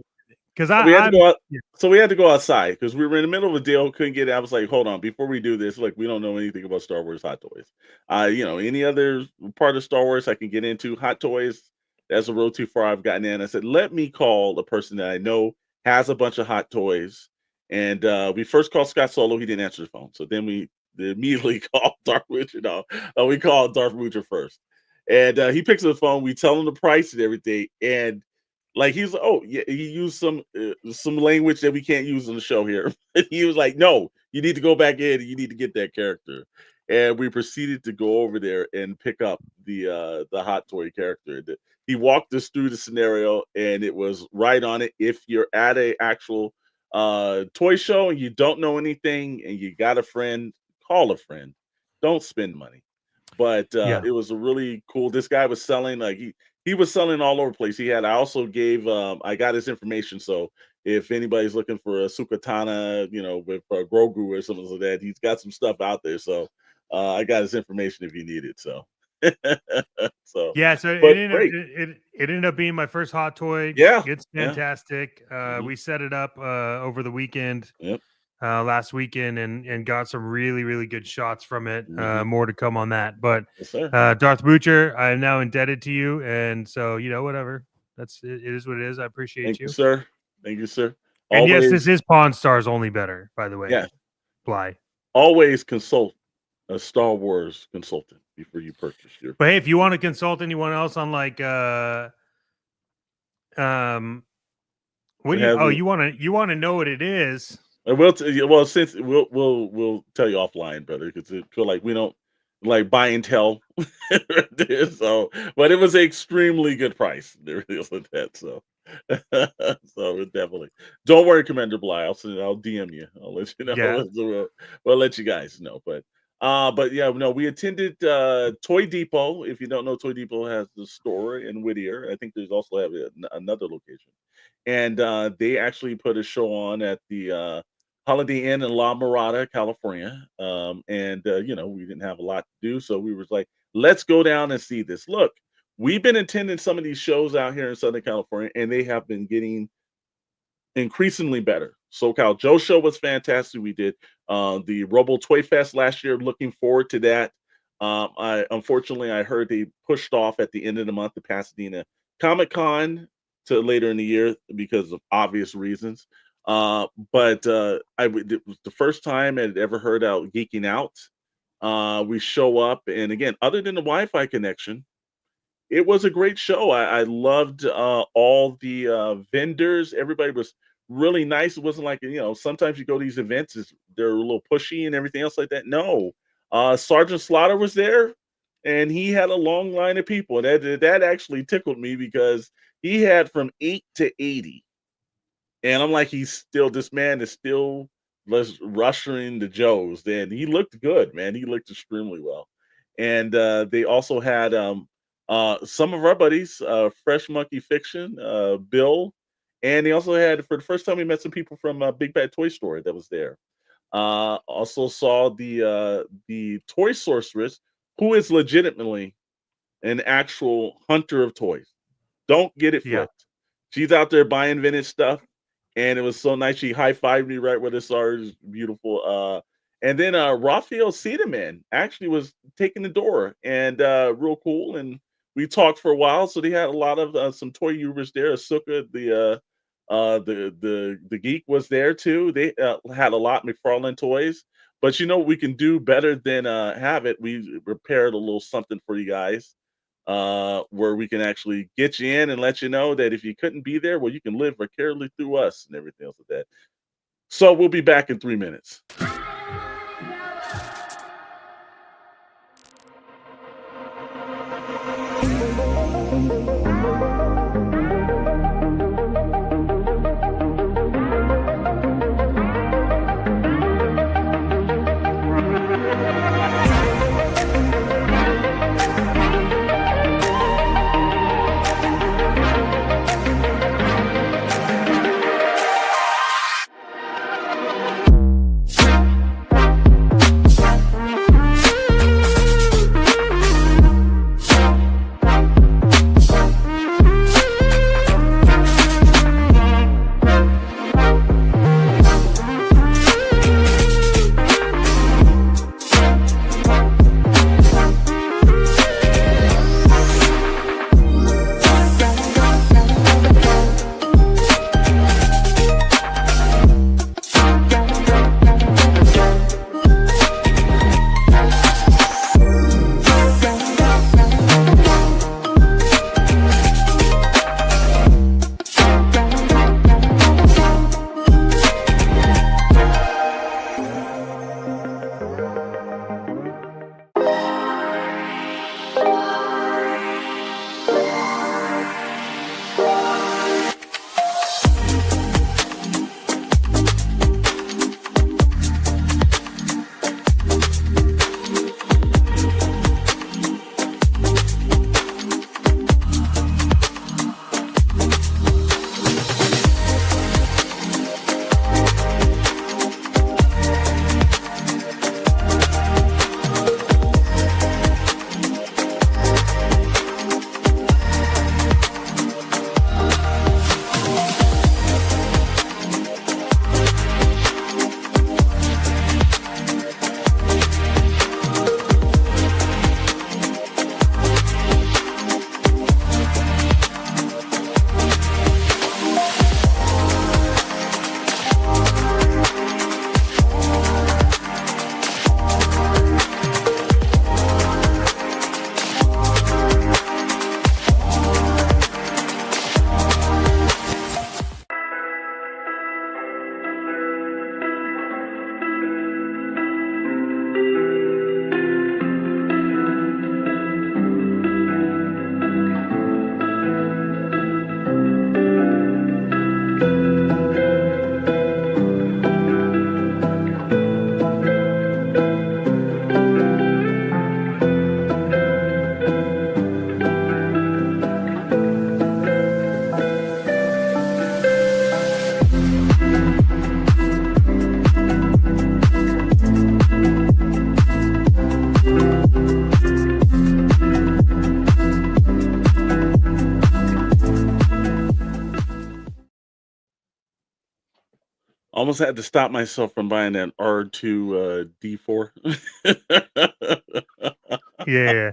because We had to I'm go out. yeah, So we had to go outside because we were in the middle of a deal. Couldn't get it. I was like, hold on, before we do this, like we don't know anything about Star Wars hot toys. Any other part of Star Wars I can get into. Hot toys, that's a road too far I've gotten in. I said, let me call a person that I know has a bunch of hot toys. And we first called Scott Solo. He didn't answer the phone. So then we immediately called Darth Moocher. No, we called Darth Moocher first. And he picks up the phone. We tell him the price and everything. And like he's like, oh yeah, he used some language that we can't use on the show here. He was like, no, you need to go back in. You need to get that character. And we proceeded to go over there and pick up the hot toy character. He walked us through the scenario, and it was right on it. If you're at a actual toy show and you don't know anything, and you got a friend, call a friend. Don't spend money. But yeah, it was a really cool. This guy was selling like he was selling all over the place. I also gave I got his information. So if anybody's looking for a Sukatana, with Grogu or something like that, he's got some stuff out there. So I got his information if you need it. So so yeah. So but great. it ended up being my first hot toy. Yeah. It's Yeah. fantastic. Mhm. We set it up over the weekend. Yep. Last weekend and got some really, really good shots from it. Mhm. More to come on that. But Yes, sir. Darth Butcher, I am now indebted to you. And so, whatever. It is what it is. I appreciate Thank you, you. sir. Thank you, sir. And yes, Always, this is Pawn Stars only better, by the way. yeah, Bly. always consult a Star Wars consultant before you purchase your. But hey, if you want to consult anyone else on like what do you you want to know what it is? Since we'll tell you offline, brother, because it feel like we don't like buy and tell. So, but it was an extremely good price. There isn't that, so so it definitely. Don't worry, Commander Bly. I'll DM you. I'll let you know. Yeah. We'll let you guys know. But yeah, no, we attended Toy Depot. If you don't know, Toy Depot has the store in Whittier. I think there's also have another location, and they actually put a show on at the Holiday Inn in La Mirada, California. And we didn't have a lot to do, so we was like, let's go down and see this. Look, we've been attending some of these shows out here in Southern California, and they have been getting increasingly better. SoCal Joe Show was fantastic. We did the Robo Toy Fest last year. Looking forward to that. I heard they pushed off at the end of the month the Pasadena Comic Con to later in the year because of obvious reasons. It was the first time I'd ever heard out Geeking Out. We show up, and again, other than the Wi-Fi connection, it was a great show. I loved all the vendors. Everybody was really nice. It wasn't like sometimes you go to these events, they're a little pushy and everything else like that. No, Sergeant Slaughter was there, and he had a long line of people. That actually tickled me because he had from 8 to 80. And I'm like, this man is still rushing the Joes. Then he looked good, man. He looked extremely well. And they also had some of our buddies, Fresh Monkey Fiction, Bill, and they also had, for the first time, we met some people from Big Bad Toy Store that was there. Also saw the Toy Sorceress, who is legitimately an actual hunter of toys. Don't get it Yeah. flipped. She's out there buying vintage stuff, and it was so nice. She high-fived me right where the stars. It was beautiful. And then Raphael Cedarman actually was taking the door, and real cool. And we talked for a while. So they had a lot of some toy users there. Asuka, the geek, was there too. They had a lot of McFarlane toys. But we can do better than have it. We prepared a little something for you guys, where we can actually get you in and let you know that if you couldn't be there, well, you can live vicariously through us and everything else like that. So we'll be back in 3 minutes. Almost had to stop myself from buying that R2 D4. Yeah,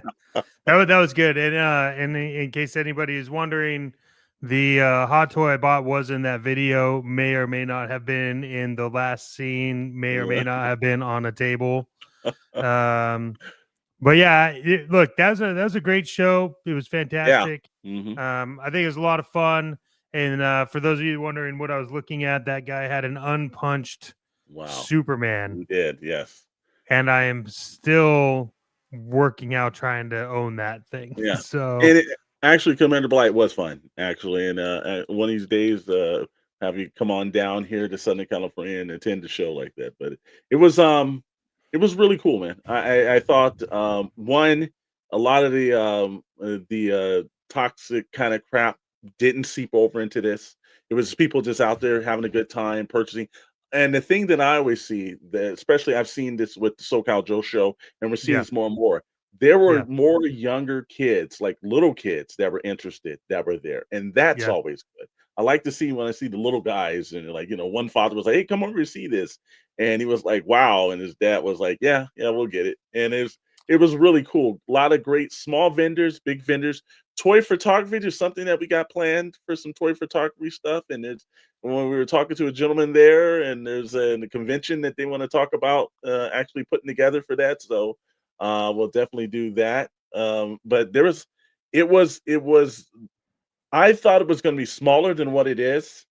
that was good. And in case anybody is wondering, the hot toy I bought was in that video. May or may not have been in the last scene. May or may not have been on a table. But yeah, look, that was a great show. It was Yeah. fantastic. Mhm. I think it was a lot of fun. And for those of you wondering what I was looking at, that guy had an unpunched Wow. Superman, You did, yes. and I am still working out trying to own that thing. Yeah. So And actually, Commander Blight was fun, actually, and, one of these days, have you come on down here to Southern California and attend a show like that, but it was, um it was really cool, man. I thought, 1, a lot of the toxic kinda crap didn't seep over into this. It was people just out there having a good time, purchasing, and the thing that I always see that especially I've seen this with the SoCal Joe show, and we're seeing yeah, this more and more. There were yeah, more younger kids, like little kids that were interested that were there, and that's yeah. always good. I like to see when I see the little guys and like, one father was like, "Hey, come over and see this." And he was like, "Wow." And his dad was like, "Yeah, yeah, we'll get it." And it was really cool. A lot of great small vendors, big vendors. Toy photography is something that we got planned for some toy photography stuff. And it's when we were talking to a gentleman there, and there's a convention that they want to talk about actually putting together for that. So we'll definitely do that. But it was I thought it was going to be smaller than what it is.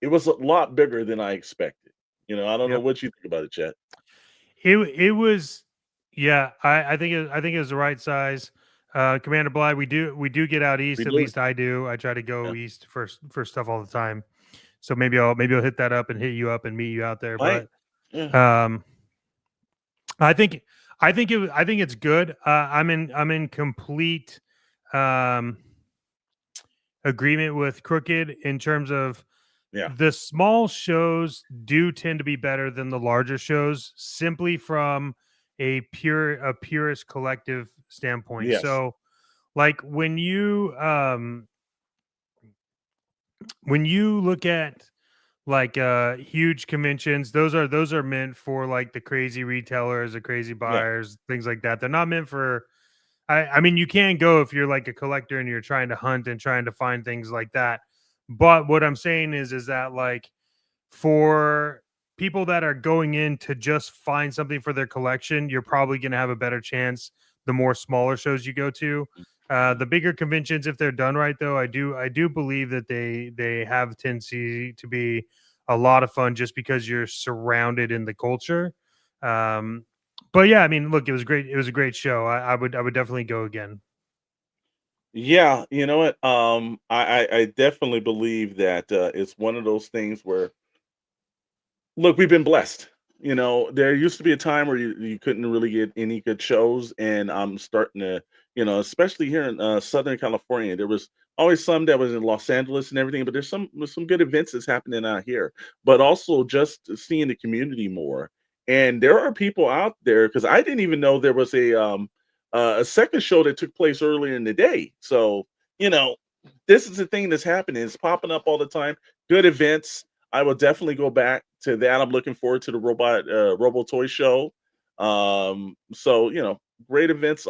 It was a lot bigger than I expected. I don't know Yep. what you think about it, Chet. It was, yeah. I think it was the right size. Commander Bly, we do get out We east. At do it. least I do. I try to Yeah. go east for stuff all the time. So maybe I'll hit that up and hit you up and meet you out there. Right. But Yeah. um, I think I think it's good. I'm in complete um agreement with Crooked in terms of Yeah. the small shows do tend to be better than the larger shows simply from a purist collective standpoint. Yes. So like when you look at like huge conventions, those are meant for like the crazy retailers, the crazy Yeah. buyers, things like that. They're not meant for I mean, you can go if you're like a collector and you're trying to hunt and trying to find things like that. But what I'm saying is that like for people that are going in to just find something for their collection, you're probably going to have a better chance the more smaller shows you go to. Mhm. The bigger conventions, if they're done right, though, I do believe that they have a tendency to be a lot of fun just because you're surrounded in the culture. Um, but yeah, I mean, look, it was great. It was a great show. I would definitely go again. Yeah. You know what? I definitely believe that it's one of those things where look, we've been blessed. There used to be a time where you couldn't really get any good shows, and I'm starting to, especially here in Southern California, there was always some that was in Los Angeles and everything, but there's some good events that's happening out here. But also just seeing the community more, and there are people out there because I didn't even know there was a second show that took place earlier in the day. So you know, this is the thing that's happening. It's popping up all the time. Good events. I will definitely go back to that. I'm looking forward to the Robo Toy Show. So great events.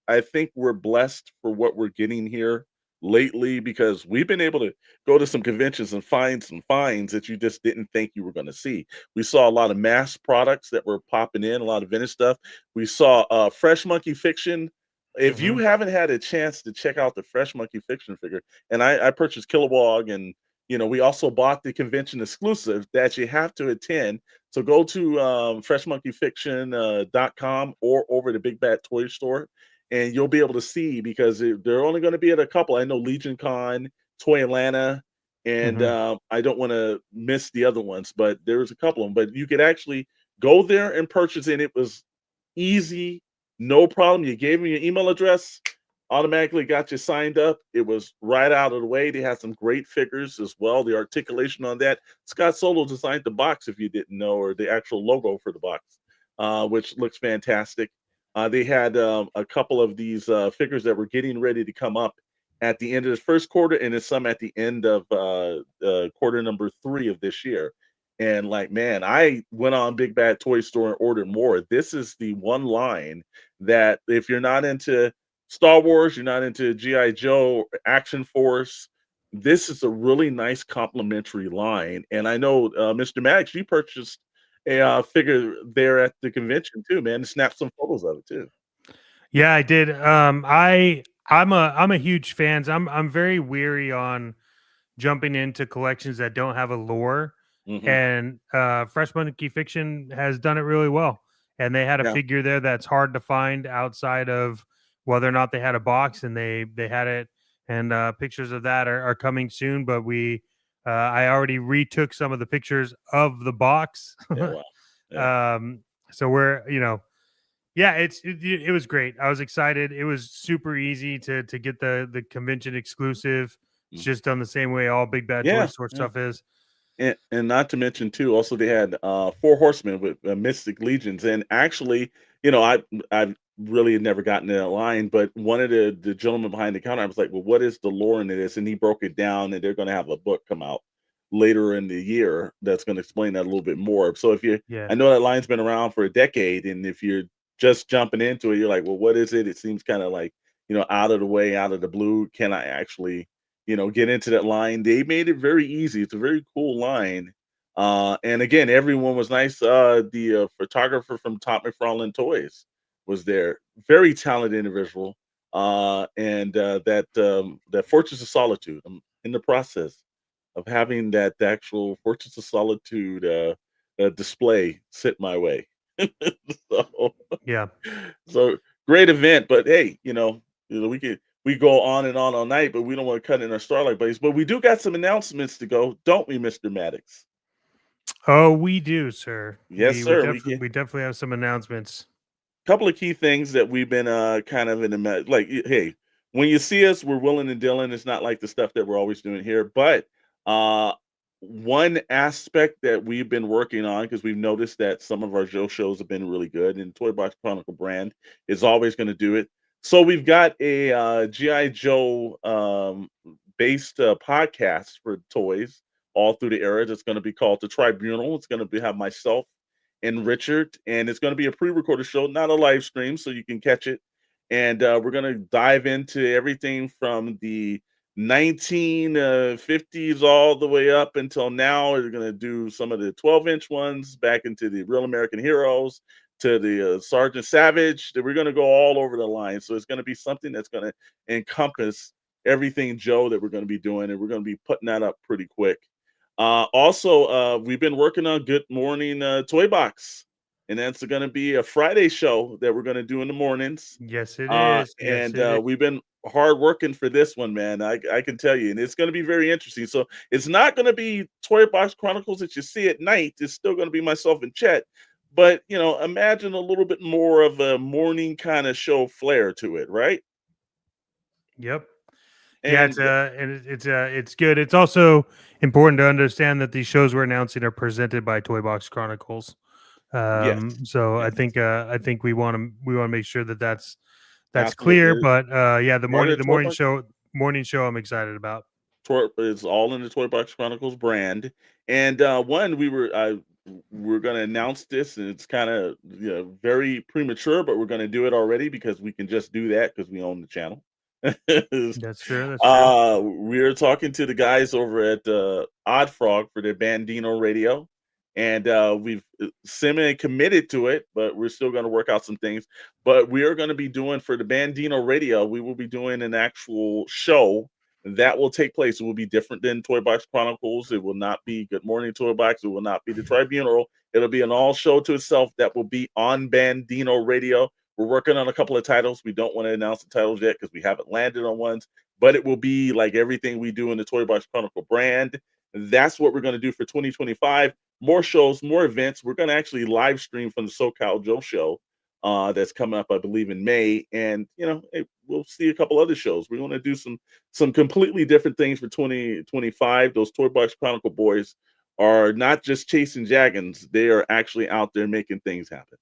I think we're blessed for what we're getting here lately because we've been able to go to some conventions and find some finds that you just didn't think you were going to see. We saw a lot of mass products that were popping in, a lot of vintage stuff. We saw Fresh Monkey Fiction. If you Hmm. haven't had a chance to check out the Fresh Monkey Fiction figure, and I purchased Kilowog, and we also bought the convention exclusive that you have to attend. So go to freshmonkeyfiction.com or over to Big Bad Toy Store, and you'll be able to see because they're only going to be at a couple. I know Legion Con, Toy Atlanta, and Hmm. I don't want to miss the other ones, but there's a couple of them. But you could actually go there and purchase, and it was easy, no problem. You gave me your email address. automatically got you signed up. It was right out of the way. They had some great figures as well. The articulation on that. Scott Solo designed the box, if you didn't know, or the actual logo for the box, which looks fantastic. They had a couple of these figures that were getting ready to come up at the end of the first quarter, and then some at the end of quarter number 3 of this year. And like, man, I went on Big Bad Toy Store and ordered more. This is the one line that if you're not into Star Wars, you're not into GI Joe, Action Force, this is a really nice complimentary line. And I know Mr. Maddox, you purchased a figure there at the convention too, man. And snapped some photos of it too. Yeah, I did. I'm a huge fan. I'm very weary on jumping into collections that don't have a lore. Hmm. And Fresh Monkey Fiction has done it really well. And they had a Yeah, figure there that's hard to find outside of whether or not they had a box, and they had it. And pictures of that are coming soon. But I already retook some of the pictures of the box. yeah, wow, yeah. um, so we're yeah, it was great. I was excited. It was super easy to get the convention exclusive. It's Mm. just done the same way all Big Bad Toy Yeah, Store yeah. stuff is. And not to mention too, also they had 4 horsemen with mystic legions. And actually, I've really never gotten in that line, but one of the gentlemen behind the counter, I was like, well, what is the lore in this? And he broke it down, and they're going to have a book come out later in the year that's going to explain that a little bit more. So if you, Yeah. I know that line's been around for a decade, and if you're just jumping into it, you're like, well, what is it? It seems kind of like, out of the way, out of the blue. Can I actually get into that line? They made it very easy. It's a very cool line. And again, everyone was nice. The photographer from Top McFarlane Toys was there. Very talented individual. And that Fortress of Solitude. I'm in the process of having that actual Fortress of Solitude display sit my way. so Yeah. so great event, but hey, we go on and on all night, but we don't want to cut in our starlight buddies. But we do got some announcements to go, don't we, Mr. Maddox? Oh, we do, sir. Yes, We sir. we definitely have some announcements. Couple of key things that we've been kind of in the like hey, when you see us, we're willing and dealing. It's not like the stuff that we're always doing here, but uh one aspect that we've been working on, because we've noticed that some of our Joe shows have been really good, and Toy Box Chronicle brand is always going to do it. So we've got a GI Joe based podcast for toys all through the era that's going to be called The Tribunal. It's going to be have myself and Richard, and it's going to be a pre-recorded show, not a live stream, so you can catch it. And we're going to dive into everything from the 1950s all the way up until now. We're going to do some of the 12-inch ones back into the Real American Heroes to the Sergeant Savage. We're going to go all over the line. So it's going to be something that's going to encompass everything Joe that we're going to be doing, and we're going to be putting that up pretty quick. Also, we've been working on Good Morning Toy Box, and that's going to be a Friday show that we're going to do in the mornings. Yes, it is. Yes, And it is. we've been hard working for this one, man. I can tell you, and it's going to be very interesting. So it's not going to be Toy Box Chronicles that you see at night. It's still going to be myself and Chet, but imagine a little bit more of a morning kind of show flair to it, right? Yep. Yeah, And it's good. It's also important to understand that these shows we're announcing are presented by Toy Box Chronicles. yes, So yes, I think we want to make sure that that's clear. absolutely. But yeah, Part of the the Toy Box morning show I'm excited about. It's all in the Toy Box Chronicles brand. And one we're going to announce this, and it's kind of very premature, but we're going to do it already because we can just do that because we own the channel. That's true. That's true. We're talking to the guys over at Odd Frog for their Bandino Radio, and we've semi committed to it, but we're still going to work out some things. But we are going to be doing for the Bandino Radio, we will be doing an actual show that will take place. It will be different than Toy Box Chronicles. It will not be Good Morning Toy Box. It will not be the Tribunal. It'll be an all show to itself that will be on Bandino Radio. We're working on a couple of titles. We don't want to announce the titles yet because we haven't landed on ones, but it will be like everything we do in the Toy Box Chronicle brand. That's what we're going to do for 2025. More shows, more events. We're going to actually live stream from the SoCal Joe Show that's coming up, I believe, in May. And we'll see a couple other shows. We want to do some completely different things for 2025. Those Toy Box Chronicle boys are not just chasing dragons; they are actually out there making things happen.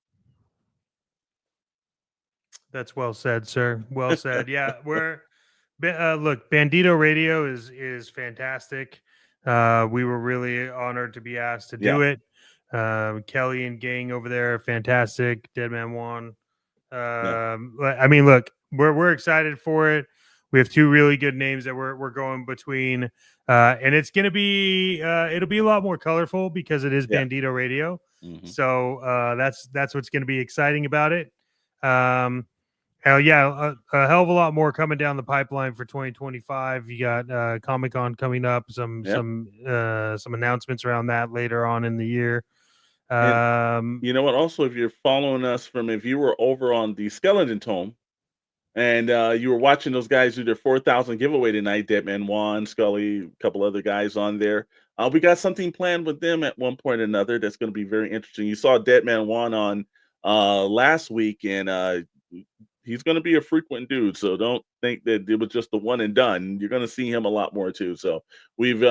That's well said, sir. Well said. Yeah, look, Bandito Radio is fantastic. We were really honored to be asked to Yeah, do it. Kelly and gang over there are fantastic. Dead Man Juan. yeah, I mean, look, we're excited for it. We have two really good names that we're going between, and it's gonna be it'll be a lot more colorful because it is yeah. Bandito Radio. Hmm. So that's what's gonna be exciting about it. Hell yeah, a hell of a lot more coming down the pipeline for 2025. You got Comic Con coming up, some Yeah. some announcements around that later on in the year. And Um, you know what? Also, if you're following us if you were over on the Skeleton Tome and you were watching those guys do their 4,000 giveaway tonight, Deadman Juan, Scully, a couple other guys on there. We got something planned with them at one point or another that's going to be very interesting. You saw Deadman Juan on last week, and he's going to be a frequent dude. So don't think that it was just the one and done. You're going to see him a lot more too. So we've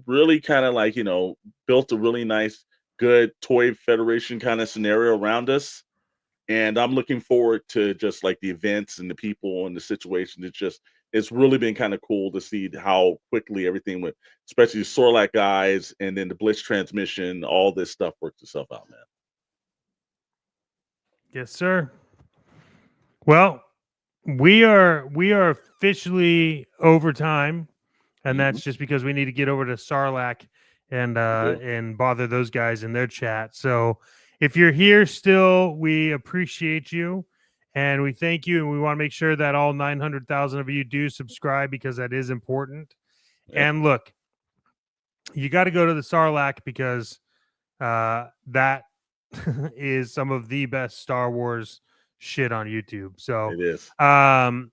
really kind of built a really nice, good toy federation kind of scenario around us. And I'm looking forward to just like the events and the people and the situation. It's really been kind of cool to see how quickly everything went, especially the Sorlac guys and then the Blitz transmission, all this stuff worked itself out, man. yes, sir. Well, we are officially over time, and Hmm. that's just because we need to get over to Sarlacc and bother those guys in their chat. So if you're here still, we appreciate you and we thank you, and we want to make sure that all 900,000 of you do subscribe because that is important. Yep, And look, you got to go to the Sarlacc because that is some of the best Star Wars shit on YouTube. So it is. um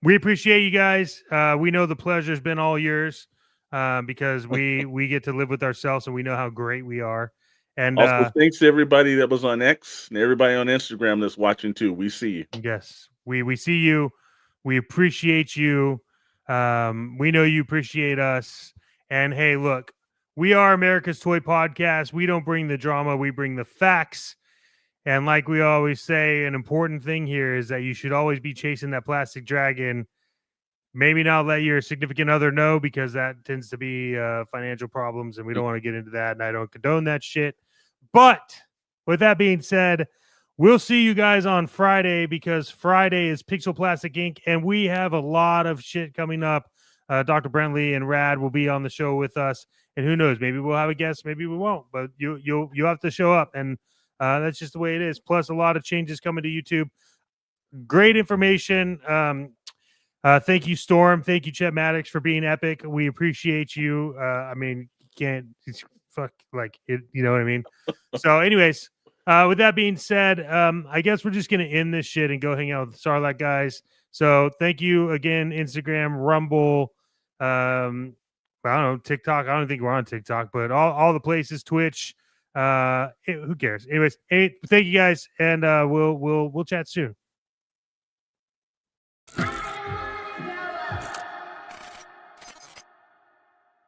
we appreciate you guys. We know the pleasure's been all yours because we get to live with ourselves and we know how great we are. And Also, thanks to everybody that was on X and everybody on Instagram that's watching too. We see you. yes, we see you. We appreciate you. We know you appreciate us. And hey, look, we are America's Toy Podcast. We don't bring the drama, we bring the facts. And like we always say, an important thing here is that you should always be chasing that plastic dragon. Maybe not let your significant other know because that tends to be financial problems, and we don't want to get into that. And I don't condone that shit. But with that being said, we'll see you guys on Friday because Friday is Pixel Plastic Inc. and we have a lot of shit coming up. Dr. Brentley and Rad will be on the show with us, and who knows? Maybe we'll have a guest, maybe we won't. But you'll have to show up, and that's just the way it is. Plus, a lot of changes coming to YouTube. Great information. Thank you, Storm. Thank you, Chet Maddox, for being epic. We appreciate you. I mean, you can't fuck like it, you know what I mean? So, anyways, with that being said, I guess we're just gonna end this shit and go hang out with the Sarlacc guys. So thank you again, Instagram, Rumble, I don't know, TikTok. I don't think we're on TikTok, but all the places, Twitch. Who cares? Anyways, hey, thank you guys, and we'll chat soon.